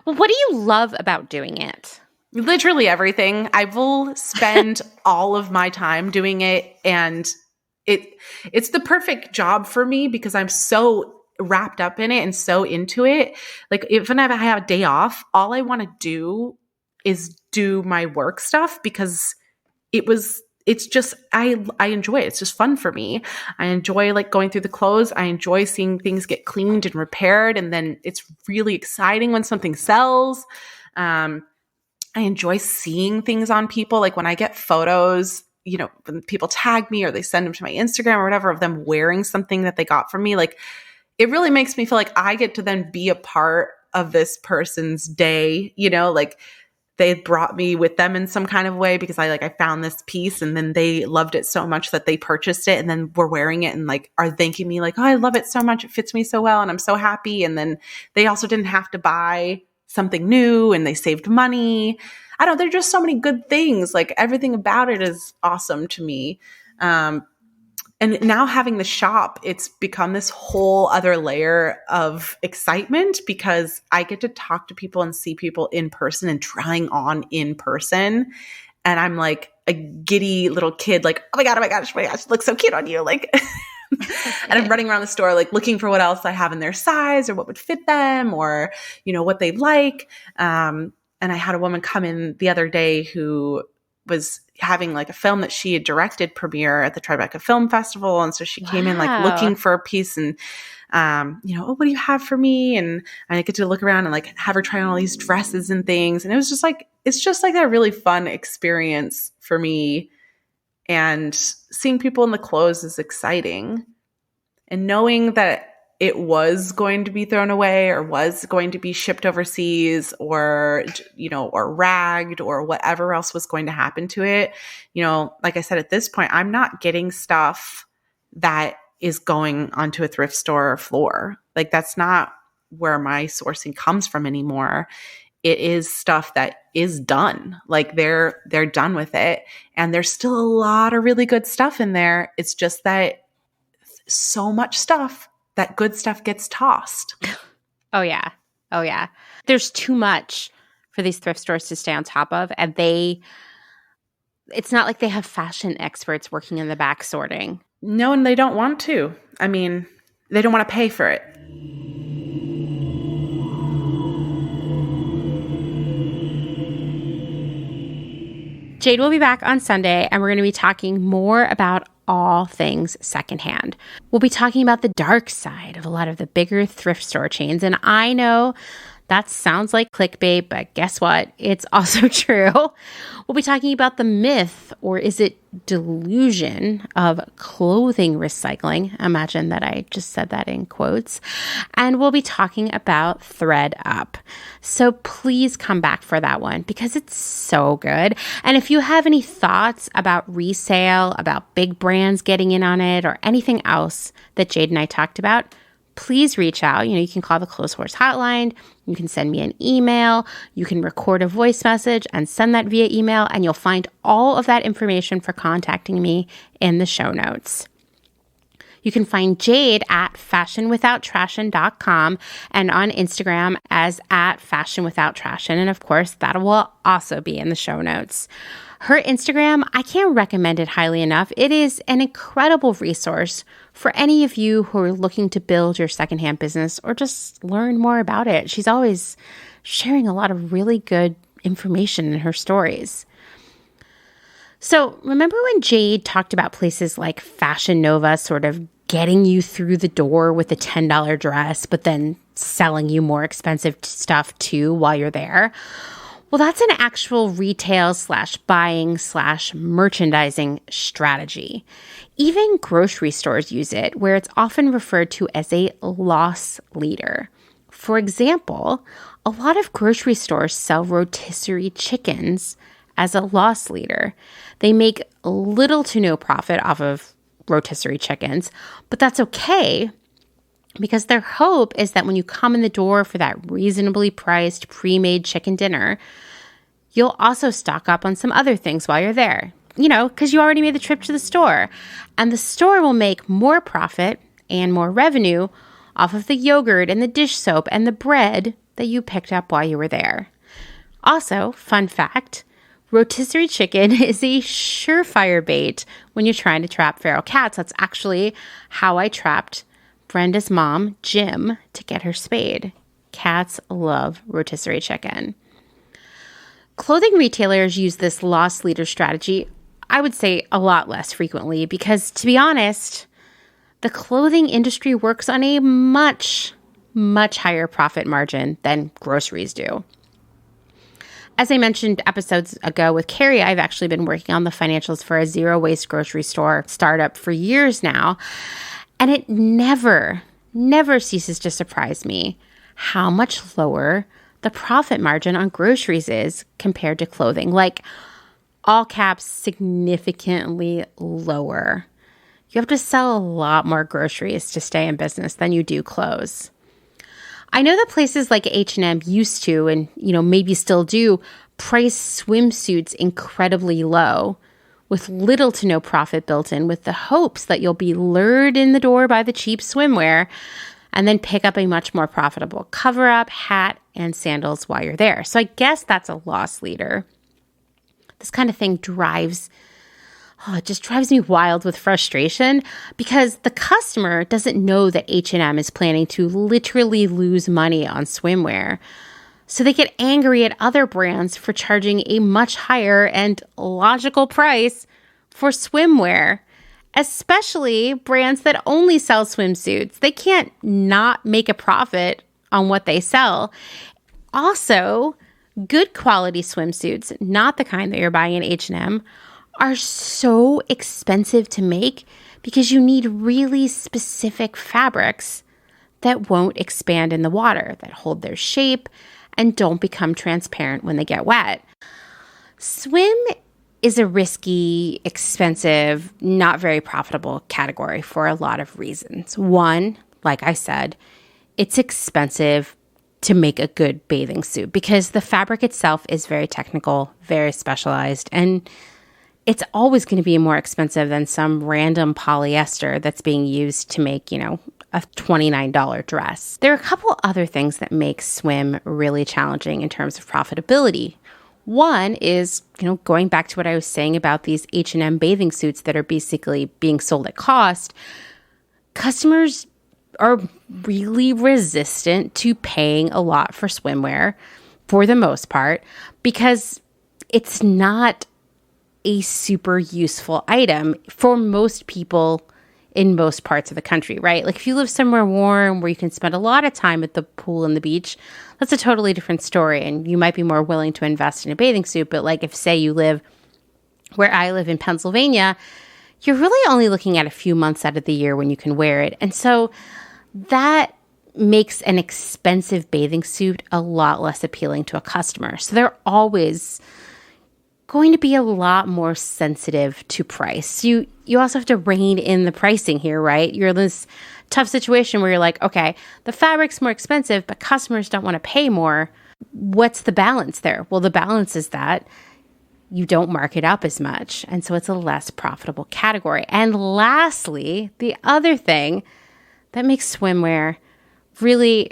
Well, what do you love about doing it? Literally everything. I will spend all of my time doing it, and it's the perfect job for me because I'm so wrapped up in it and so into it. Like, even if I have a day off, all I want to do is do my work stuff because it's just, I enjoy it. It's just fun for me. I enjoy like going through the clothes. I enjoy seeing things get cleaned and repaired. And then it's really exciting when something sells. I enjoy seeing things on people. Like when I get photos, when people tag me or they send them to my Instagram or whatever of them wearing something that they got from me, like it really makes me feel like I get to then be a part of this person's day, like they brought me with them in some kind of way because I found this piece and then they loved it so much that they purchased it and then were wearing it and like are thanking me like, oh, I love it so much. It fits me so well. And I'm so happy. And then they also didn't have to buy something new and they saved money. I don't, there are just so many good things. Like everything about it is awesome to me. And now having the shop, it's become this whole other layer of excitement because I get to talk to people and see people in person and trying on in person. And I'm like a giddy little kid, like, oh my gosh, it looks so cute on you. Like, and I'm running around the store, like looking for what else I have in their size or what would fit them or, what they like. And I had a woman come in the other day who was having like a film that she had directed premiere at the Tribeca Film Festival. And so she came in like looking for a piece and, oh, what do you have for me? And I get to look around and like have her try on all these dresses and things. And it was just like, it's just like a really fun experience for me. And seeing people in the clothes is exciting. And knowing that it was going to be thrown away or was going to be shipped overseas or, or ragged or whatever else was going to happen to it. Like I said, at this point, I'm not getting stuff that is going onto a thrift store floor. Like that's not where my sourcing comes from anymore. It is stuff that is done. Like they're done with it. And there's still a lot of really good stuff in there. It's just that so much stuff, that good stuff gets tossed. Oh, yeah. There's too much for these thrift stores to stay on top of. And it's not like they have fashion experts working in the back sorting. No, and they don't want to. I mean, they don't want to pay for it. Jade will be back on Sunday, and we're going to be talking more about all things secondhand. We'll be talking about the dark side of a lot of the bigger thrift store chains. And I know that sounds like clickbait, but guess what? It's also true. We'll be talking about the myth, or is it delusion, of clothing recycling. Imagine that I just said that in quotes. And we'll be talking about ThredUp. So please come back for that one because it's so good. And if you have any thoughts about resale, about big brands getting in on it, or anything else that Jade and I talked about, please reach out. You can call the Clotheshorse hotline. You can send me an email. You can record a voice message and send that via email, and you'll find all of that information for contacting me in the show notes. You can find Jade at fashionwithouttrashin.com and on Instagram as at fashionwithouttrashin. And of course, that will also be in the show notes. Her Instagram, I can't recommend it highly enough. It is an incredible resource for any of you who are looking to build your secondhand business or just learn more about it. She's always sharing a lot of really good information in her stories. So remember when Jade talked about places like Fashion Nova sort of getting you through the door with a $10 dress, but then selling you more expensive stuff too while you're there? Well, that's an actual retail / buying / merchandising strategy. Even grocery stores use it, where it's often referred to as a loss leader. For example, a lot of grocery stores sell rotisserie chickens as a loss leader. They make little to no profit off of rotisserie chickens, but that's okay because their hope is that when you come in the door for that reasonably priced pre-made chicken dinner, you'll also stock up on some other things while you're there, because you already made the trip to the store. And the store will make more profit and more revenue off of the yogurt and the dish soap and the bread that you picked up while you were there. Also, fun fact, rotisserie chicken is a surefire bait when you're trying to trap feral cats. That's actually how I trapped Brenda's mom, Jim, to get her spayed. Cats love rotisserie chicken. Clothing retailers use this loss leader strategy, I would say, a lot less frequently because, to be honest, the clothing industry works on a much, much higher profit margin than groceries do. As I mentioned episodes ago with Carrie, I've actually been working on the financials for a zero-waste grocery store startup for years now, and it never ceases to surprise me how much lower the profit margin on groceries is compared to clothing. Like, all caps, significantly lower. You have to sell a lot more groceries to stay in business than you do clothes. I know that places like H&M used to, and maybe still do, price swimsuits incredibly low with little to no profit built in, with the hopes that you'll be lured in the door by the cheap swimwear and then pick up a much more profitable cover-up, hat, and sandals while you're there. So I guess that's a loss leader. This kind of thing it just drives me wild with frustration because the customer doesn't know that H&M is planning to literally lose money on swimwear. So they get angry at other brands for charging a much higher and logical price for swimwear, especially brands that only sell swimsuits. They can't not make a profit on what they sell. Also, good quality swimsuits, not the kind that you're buying at H&M, are so expensive to make because you need really specific fabrics that won't expand in the water, that hold their shape and don't become transparent when they get wet. Swim is a risky, expensive, not very profitable category for a lot of reasons. One, like I said, it's expensive to make a good bathing suit because the fabric itself is very technical, very specialized, and it's always going to be more expensive than some random polyester that's being used to make, a $29 dress. There are a couple other things that make swim really challenging in terms of profitability. One is, going back to what I was saying about these H&M bathing suits that are basically being sold at cost, customers are really resistant to paying a lot for swimwear for the most part because it's not a super useful item for most people in most parts of the country, right? Like if you live somewhere warm where you can spend a lot of time at the pool and the beach, that's a totally different story. And you might be more willing to invest in a bathing suit. But like if, say, you live where I live in Pennsylvania, you're really only looking at a few months out of the year when you can wear it. And so that makes an expensive bathing suit a lot less appealing to a customer. So they're always going to be a lot more sensitive to price. You also have to rein in the pricing here, right? You're in this tough situation where you're like, okay, the fabric's more expensive, but customers don't want to pay more. What's the balance there? Well, the balance is that you don't mark it up as much. And so it's a less profitable category. And lastly, the other thing that makes swimwear really,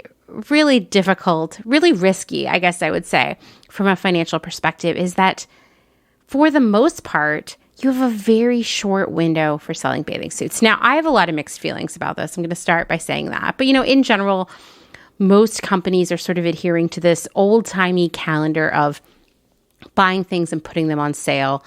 really difficult, really risky, I guess I would say, from a financial perspective, is that for the most part, you have a very short window for selling bathing suits. Now, I have a lot of mixed feelings about this. I'm going to start by saying that. But, in general, most companies are sort of adhering to this old-timey calendar of buying things and putting them on sale,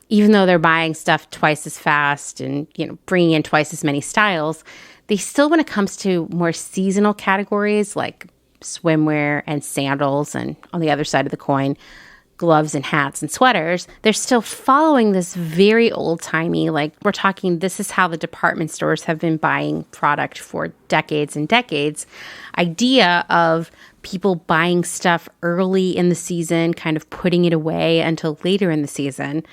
even though they're buying stuff twice as fast and, bringing in twice as many styles. They still, when it comes to more seasonal categories like swimwear and sandals, and on the other side of the coin, gloves and hats and sweaters, they're still following this very old-timey, like we're talking, this is how the department stores have been buying product for decades and decades, idea of people buying stuff early in the season, kind of putting it away until later in the season,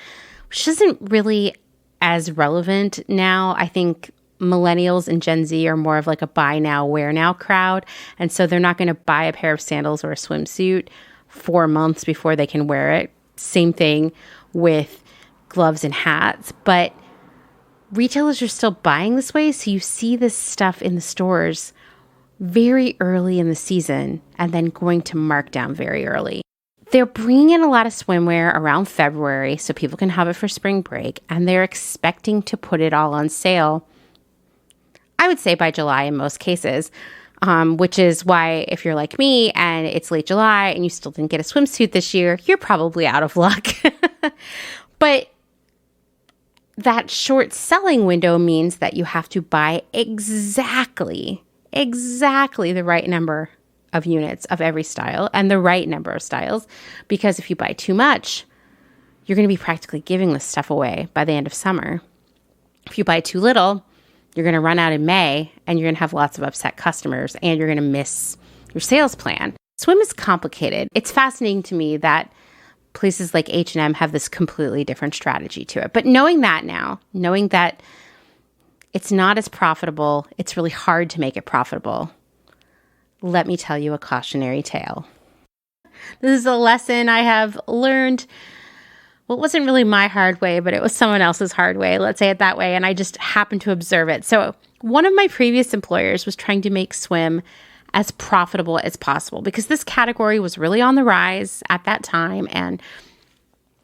which isn't really as relevant now. I think millennials and Gen Z are more of like a buy now, wear now crowd. And so they're not going to buy a pair of sandals or a swimsuit 4 months before they can wear it. Same thing with gloves and hats. But retailers are still buying this way. So you see this stuff in the stores very early in the season and then going to markdown very early. They're bringing in a lot of swimwear around February so people can have it for spring break. And they're expecting to put it all on sale, I would say by July in most cases. Which is why if you're like me and it's late July and you still didn't get a swimsuit this year, you're probably out of luck. But that short selling window means that you have to buy exactly the right number of units of every style and the right number of styles. Because if you buy too much, you're going to be practically giving this stuff away by the end of summer. If you buy too little, you're going to run out in May and you're going to have lots of upset customers and you're going to miss your sales plan. Swim is complicated. It's fascinating to me that places like H&M have this completely different strategy to it. But knowing that now, knowing that it's not as profitable, it's really hard to make it profitable, let me tell you a cautionary tale. This is a lesson I have learned. Well, it wasn't really my hard way, but it was someone else's hard way. Let's say it that way. And I just happened to observe it. So one of my previous employers was trying to make swim as profitable as possible because this category was really on the rise at that time. And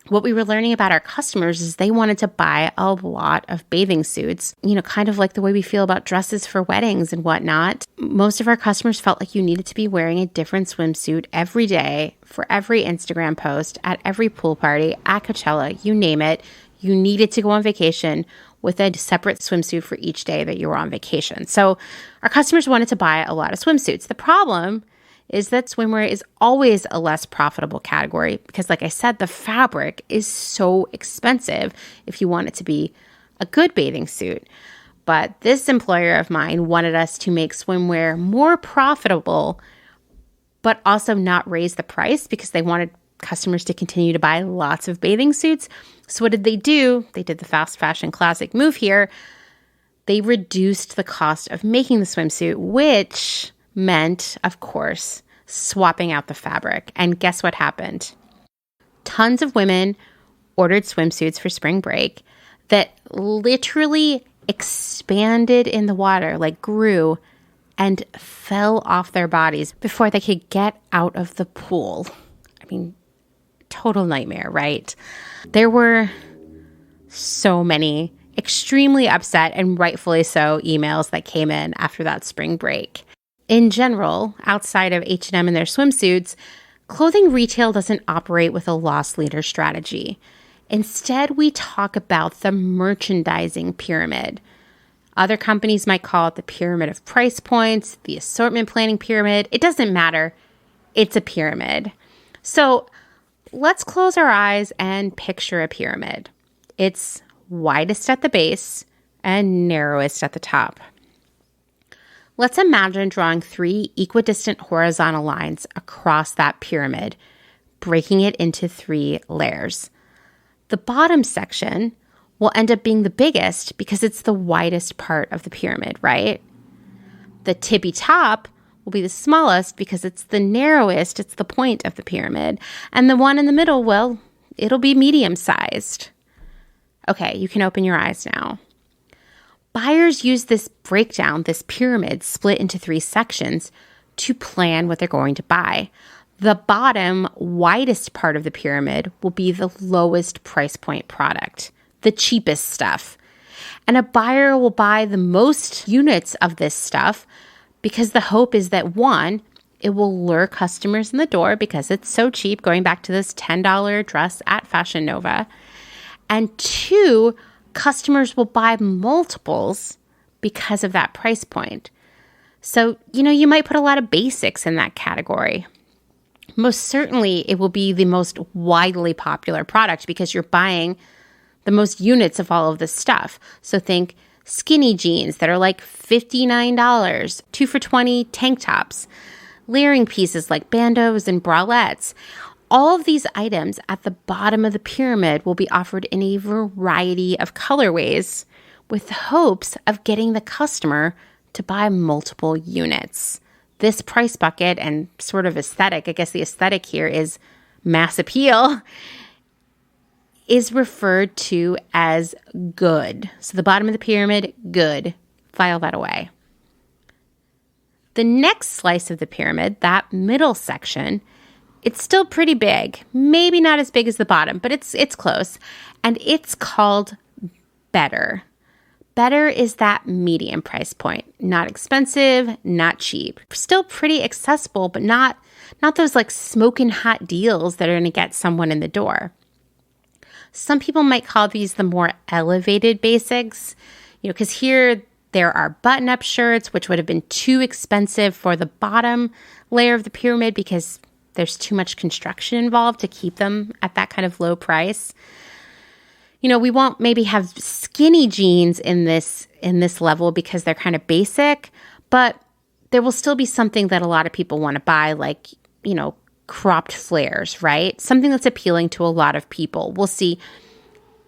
what we were learning about our customers is they wanted to buy a lot of bathing suits, kind of like the way we feel about dresses for weddings and whatnot. Most of our customers felt like you needed to be wearing a different swimsuit every day for every Instagram post, at every pool party, at Coachella, you name it. You needed to go on vacation with a separate swimsuit for each day that you were on vacation. So our customers wanted to buy a lot of swimsuits. The problem is that swimwear is always a less profitable category because, like I said, the fabric is so expensive if you want it to be a good bathing suit. But this employer of mine wanted us to make swimwear more profitable, but also not raise the price because they wanted customers to continue to buy lots of bathing suits. So what did they do? They did the fast fashion classic move here. They reduced the cost of making the swimsuit, which meant, of course, swapping out the fabric. And guess what happened? Tons of women ordered swimsuits for spring break that literally expanded in the water, like grew and fell off their bodies before they could get out of the pool. I mean, total nightmare, right? There were so many extremely upset and rightfully so emails that came in after that spring break. In general, outside of H&M and their swimsuits, clothing retail doesn't operate with a loss leader strategy. Instead, we talk about the merchandising pyramid. Other companies might call it the pyramid of price points, the assortment planning pyramid. It doesn't matter. It's a pyramid. So let's close our eyes and picture a pyramid. It's widest at the base and narrowest at the top. Let's imagine drawing 3 equidistant horizontal lines across that pyramid, breaking it into 3 layers. The bottom section will end up being the biggest because it's the widest part of the pyramid, right? The tippy top will be the smallest because it's the narrowest, it's the point of the pyramid. And the one in the middle, well, it'll be medium-sized. Okay, you can open your eyes now. Buyers use this breakdown, this pyramid split into 3 sections, to plan what they're going to buy. The bottom, widest part of the pyramid will be the lowest price point product, the cheapest stuff. And a buyer will buy the most units of this stuff because the hope is that 1, it will lure customers in the door because it's so cheap, going back to this $10 dress at Fashion Nova. And 2, customers will buy multiples because of that price point. So, you might put a lot of basics in that category. most certainly it will be the most widely popular product because you're buying the most units of all of this stuff. So think skinny jeans that are like $59, 2 for $20 tank tops, layering pieces like bandeaus and bralettes. All of these items at the bottom of the pyramid will be offered in a variety of colorways with the hopes of getting the customer to buy multiple units. This price bucket and sort of aesthetic, I guess the aesthetic here is mass appeal, is referred to as good. So the bottom of the pyramid, good. File that away. The next slice of the pyramid, that middle section, it's still pretty big. Maybe not as big as the bottom, but it's close. And it's called better. Better is that medium price point. Not expensive, not cheap. Still pretty accessible, but not those like smoking hot deals that are going to get someone in the door. Some people might call these the more elevated basics, because here there are button-up shirts, which would have been too expensive for the bottom layer of the pyramid because there's too much construction involved to keep them at that kind of low price. We won't maybe have skinny jeans in this level because they're kind of basic, but there will still be something that a lot of people want to buy, like, cropped flares, right? Something that's appealing to a lot of people. We'll see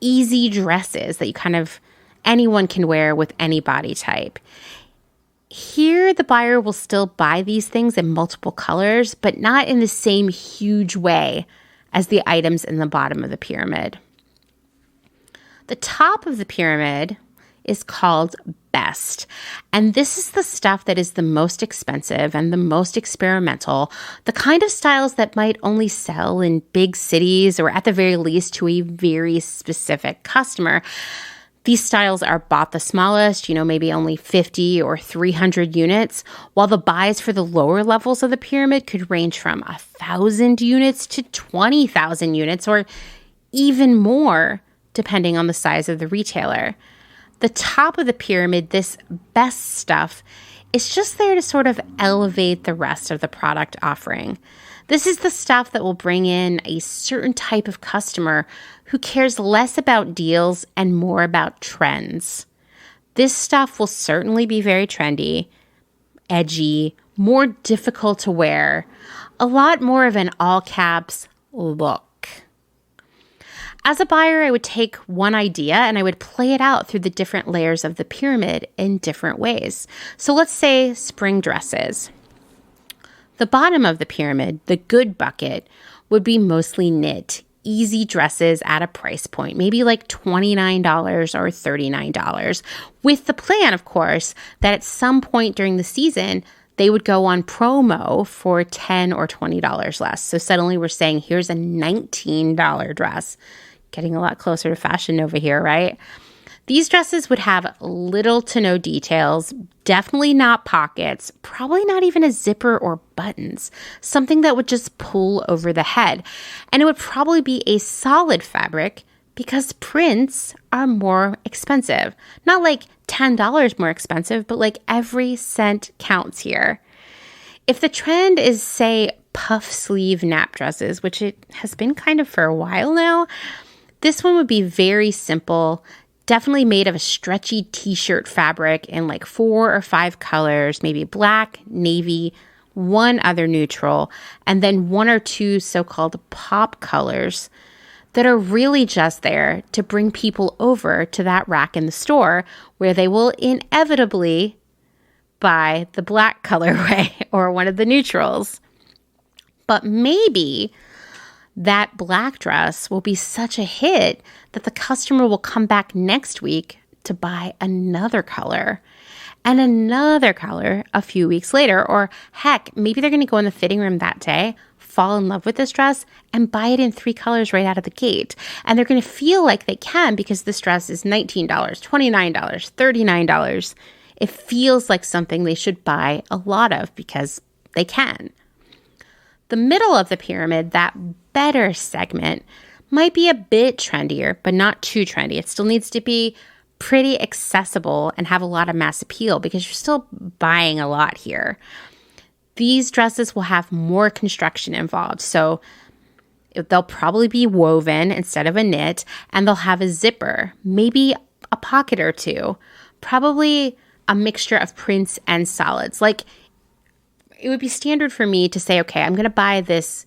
easy dresses that anyone can wear with any body type. Here, the buyer will still buy these things in multiple colors, but not in the same huge way as the items in the bottom of the pyramid. The top of the pyramid is called best. And this is the stuff that is the most expensive and the most experimental, the kind of styles that might only sell in big cities or at the very least to a very specific customer. These styles are bought the smallest, maybe only 50 or 300 units, while the buys for the lower levels of the pyramid could range from 1,000 units to 20,000 units or even more, depending on the size of the retailer. The top of the pyramid, this best stuff, is just there to sort of elevate the rest of the product offering. This is the stuff that will bring in a certain type of customer who cares less about deals and more about trends. This stuff will certainly be very trendy, edgy, more difficult to wear, a lot more of an all caps look. As a buyer, I would take one idea and I would play it out through the different layers of the pyramid in different ways. So let's say spring dresses. The bottom of the pyramid, the good bucket, would be mostly knit, easy dresses at a price point, maybe like $29 or $39, with the plan, of course, that at some point during the season, they would go on promo for $10 or $20 less. So suddenly we're saying, here's a $19 dress. Getting a lot closer to Fashion Nova here, right? These dresses would have little to no details, definitely not pockets, probably not even a zipper or buttons, something that would just pull over the head. And it would probably be a solid fabric because prints are more expensive. Not like $10 more expensive, but like every cent counts here. If the trend is, say, puff sleeve nap dresses, which it has been kind of for a while now, this one would be very simple, definitely made of a stretchy t-shirt fabric in like 4 or 5 colors, maybe black, navy, one other neutral, and then 1 or 2 so-called pop colors that are really just there to bring people over to that rack in the store where they will inevitably buy the black colorway or one of the neutrals. But maybe that black dress will be such a hit that the customer will come back next week to buy another color and another color a few weeks later. Or heck, maybe they're going to go in the fitting room that day, fall in love with this dress, and buy it in 3 colors right out of the gate. And they're going to feel like they can because this dress is $19, $29, $39. It feels like something they should buy a lot of because they can. The middle of the pyramid, that better segment, might be a bit trendier, but not too trendy. It still needs to be pretty accessible and have a lot of mass appeal because you're still buying a lot here. These dresses will have more construction involved. So they'll probably be woven instead of a knit, and they'll have a zipper, maybe a pocket or two, probably a mixture of prints and solids. Like, it would be standard for me to say, okay, I'm going to buy this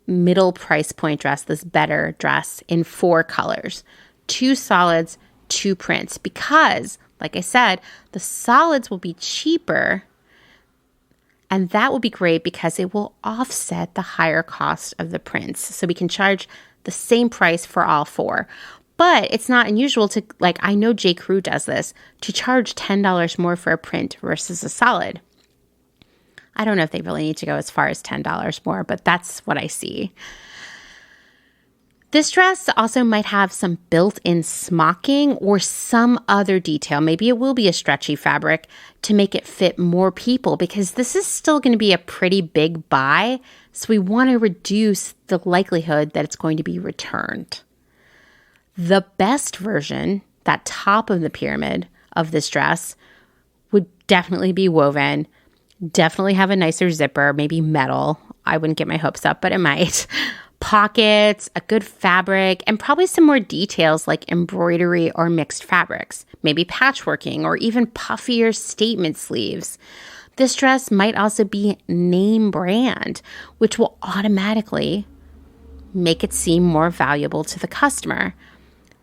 middle price point dress, this better dress in 4 colors, 2 solids, 2 prints, because like I said, the solids will be cheaper, and that will be great because it will offset the higher cost of the prints. So we can charge the same price for all 4. But it's not unusual to, like, I know J. Crew does this, to charge $10 more for a print versus a solid. I don't know if they really need to go as far as $10 more, but that's what I see. This dress also might have some built-in smocking or some other detail. Maybe it will be a stretchy fabric to make it fit more people, because this is still going to be a pretty big buy. So we want to reduce the likelihood that it's going to be returned. The best version, that top of the pyramid of this dress, would definitely be woven, definitely have a nicer zipper, maybe metal. I wouldn't get my hopes up, but it might. Pockets, a good fabric, and probably some more details like embroidery or mixed fabrics, maybe patchworking or even puffier statement sleeves. This dress might also be name brand, which will automatically make it seem more valuable to the customer.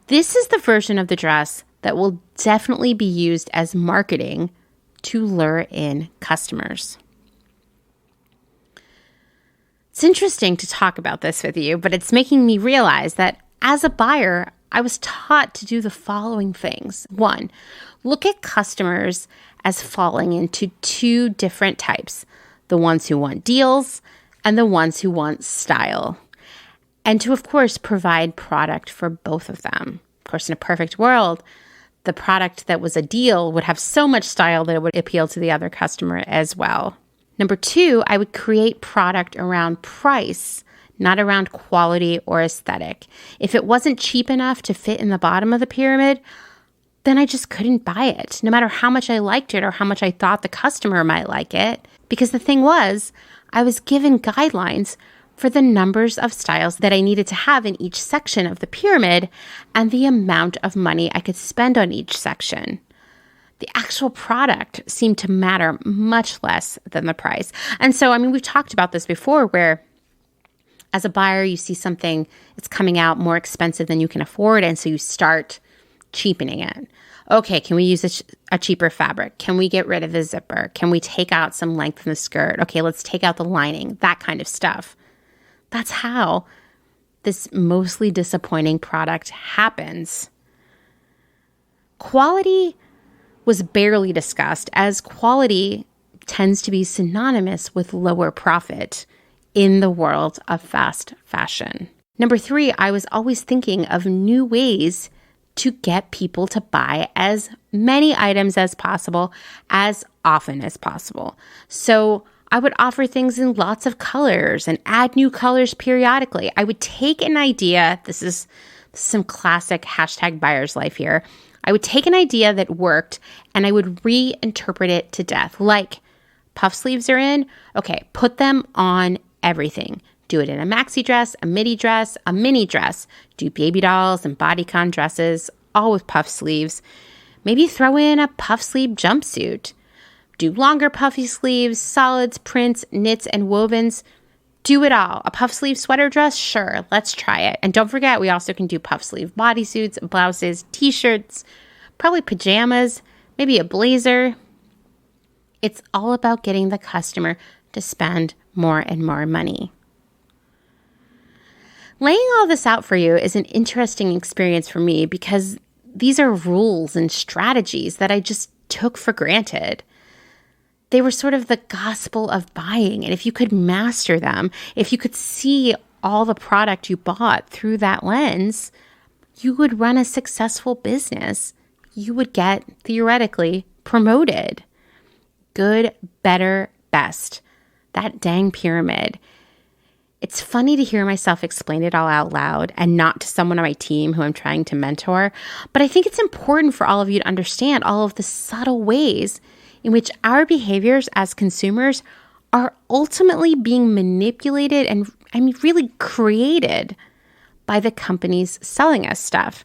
This is the version of the dress that will definitely be used as marketing to lure in customers. It's interesting to talk about this with you, but it's making me realize that as a buyer, I was taught to do the following things. 1, look at customers as falling into 2 different types: the ones who want deals and the ones who want style. And to, of course, provide product for both of them. Of course, in a perfect world, the product that was a deal would have so much style that it would appeal to the other customer as well. Number 2, I would create product around price, not around quality or aesthetic. If it wasn't cheap enough to fit in the bottom of the pyramid, then I just couldn't buy it, no matter how much I liked it or how much I thought the customer might like it. Because the thing was, I was given guidelines for the numbers of styles that I needed to have in each section of the pyramid and the amount of money I could spend on each section. The actual product seemed to matter much less than the price. And so, we've talked about this before, where as a buyer, you see something that's coming out more expensive than you can afford, and so you start cheapening it. Okay, can we use a cheaper fabric? Can we get rid of the zipper? Can we take out some length in the skirt? Okay, let's take out the lining, that kind of stuff. That's how this mostly disappointing product happens. Quality was barely discussed, as quality tends to be synonymous with lower profit in the world of fast fashion. Number 3, I was always thinking of new ways to get people to buy as many items as possible, as often as possible. So I would offer things in lots of colors and add new colors periodically. I would take an idea, this is some classic hashtag buyer's life here. I would take an idea that worked and I would reinterpret it to death. Like, puff sleeves are in, okay, put them on everything. Do it in a maxi dress, a midi dress, a mini dress. Do baby dolls and bodycon dresses, all with puff sleeves. Maybe throw in a puff sleeve jumpsuit. Do longer puffy sleeves, solids, prints, knits, and wovens. Do it all. A puff sleeve sweater dress? Sure, let's try it. And don't forget, we also can do puff sleeve bodysuits, blouses, t-shirts, probably pajamas, maybe a blazer. It's all about getting the customer to spend more and more money. Laying all this out for you is an interesting experience for me, because these are rules and strategies that I just took for granted. They were sort of the gospel of buying. And if you could master them, if you could see all the product you bought through that lens, you would run a successful business. You would get, theoretically, promoted. Good, better, best. That dang pyramid. It's funny to hear myself explain it all out loud and not to someone on my team who I'm trying to mentor. But I think it's important for all of you to understand all of the subtle ways in which our behaviors as consumers are ultimately being manipulated and, really created by the companies selling us stuff.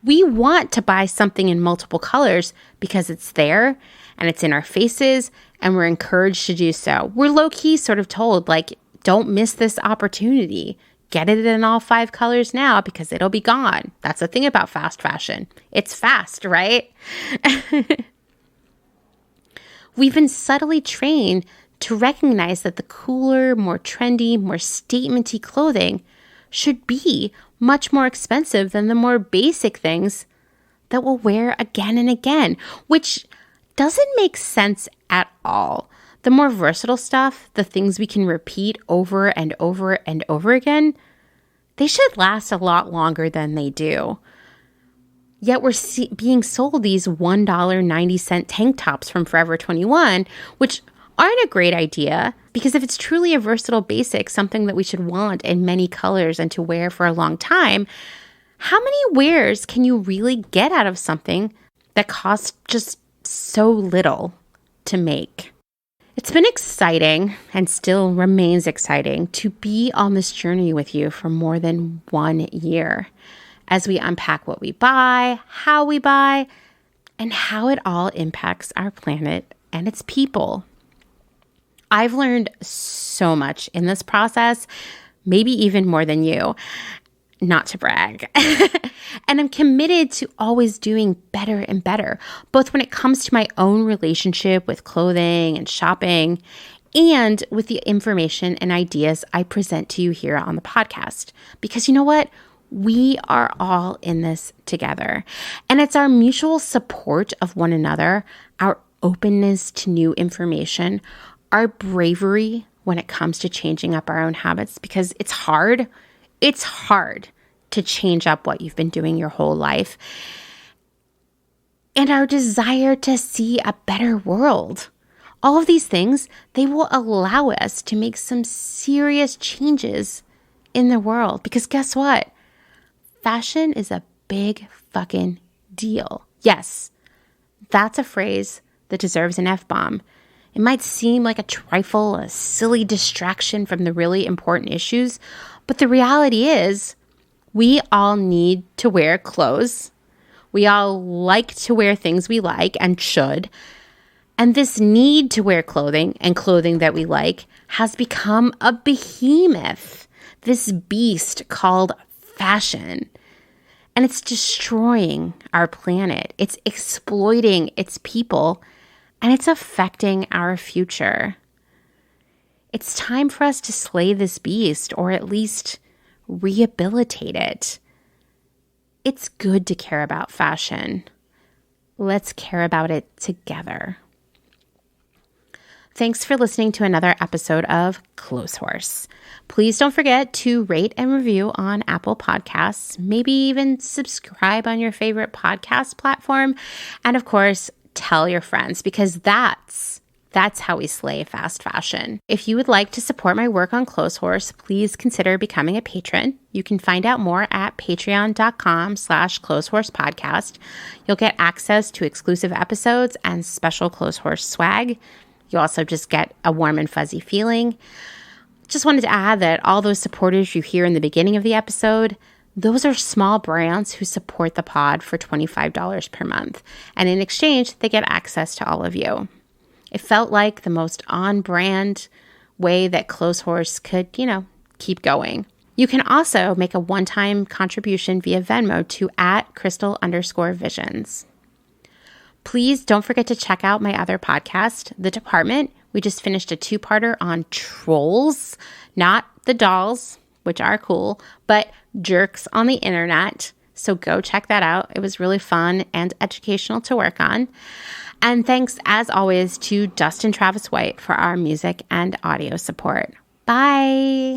We want to buy something in multiple colors because it's there and it's in our faces and we're encouraged to do so. We're low-key sort of told, like, don't miss this opportunity. Get it in all 5 colors now because it'll be gone. That's the thing about fast fashion. It's fast, right? We've been subtly trained to recognize that the cooler, more trendy, more statement-y clothing should be much more expensive than the more basic things that we'll wear again and again, which doesn't make sense at all. The more versatile stuff, the things we can repeat over and over and over again, they should last a lot longer than they do. Yet we're being sold these $1.90 tank tops from Forever 21, which aren't a great idea because if it's truly a versatile basic, something that we should want in many colors and to wear for a long time, how many wears can you really get out of something that costs just so little to make? It's been exciting and still remains exciting to be on this journey with you for more than 1 year as we unpack what we buy, how we buy, and how it all impacts our planet and its people. I've learned so much in this process, maybe even more than you, not to brag. And I'm committed to always doing better and better, both when it comes to my own relationship with clothing and shopping, and with the information and ideas I present to you here on the podcast. Because you know what? We are all in this together. And it's our mutual support of one another, our openness to new information, our bravery when it comes to changing up our own habits, because it's hard. It's hard to change up what you've been doing your whole life. And our desire to see a better world. All of these things, they will allow us to make some serious changes in the world. Because guess what? Fashion is a big fucking deal. Yes, that's a phrase that deserves an F-bomb. It might seem like a trifle, a silly distraction from the really important issues, but the reality is we all need to wear clothes. We all like to wear things we like and should. And this need to wear clothing and clothing that we like has become a behemoth, this beast called fashion. And it's destroying our planet. It's exploiting its people. And it's affecting our future. It's time for us to slay this beast, or at least rehabilitate it. It's good to care about fashion. Let's care about it together. Thanks for listening to another episode of Clotheshorse. Please don't forget to rate and review on Apple Podcasts, maybe even subscribe on your favorite podcast platform, and of course, tell your friends, because that's how we slay fast fashion. If you would like to support my work on Clotheshorse, please consider becoming a patron. You can find out more at patreon.com/clotheshorsepodcast. You'll get access to exclusive episodes and special Clotheshorse swag. You also just get a warm and fuzzy feeling. Just wanted to add that all those supporters you hear in the beginning of the episode, those are small brands who support the pod for $25 per month. And in exchange, they get access to all of you. It felt like the most on-brand way that Clotheshorse could, keep going. You can also make a one-time contribution via Venmo to @crystal_visions. Please don't forget to check out my other podcast, The Department. We just finished a 2-parter on trolls, not the dolls, which are cool, but jerks on the internet. So go check that out. It was really fun and educational to work on. And thanks, as always, to Dustin Travis White for our music and audio support. Bye.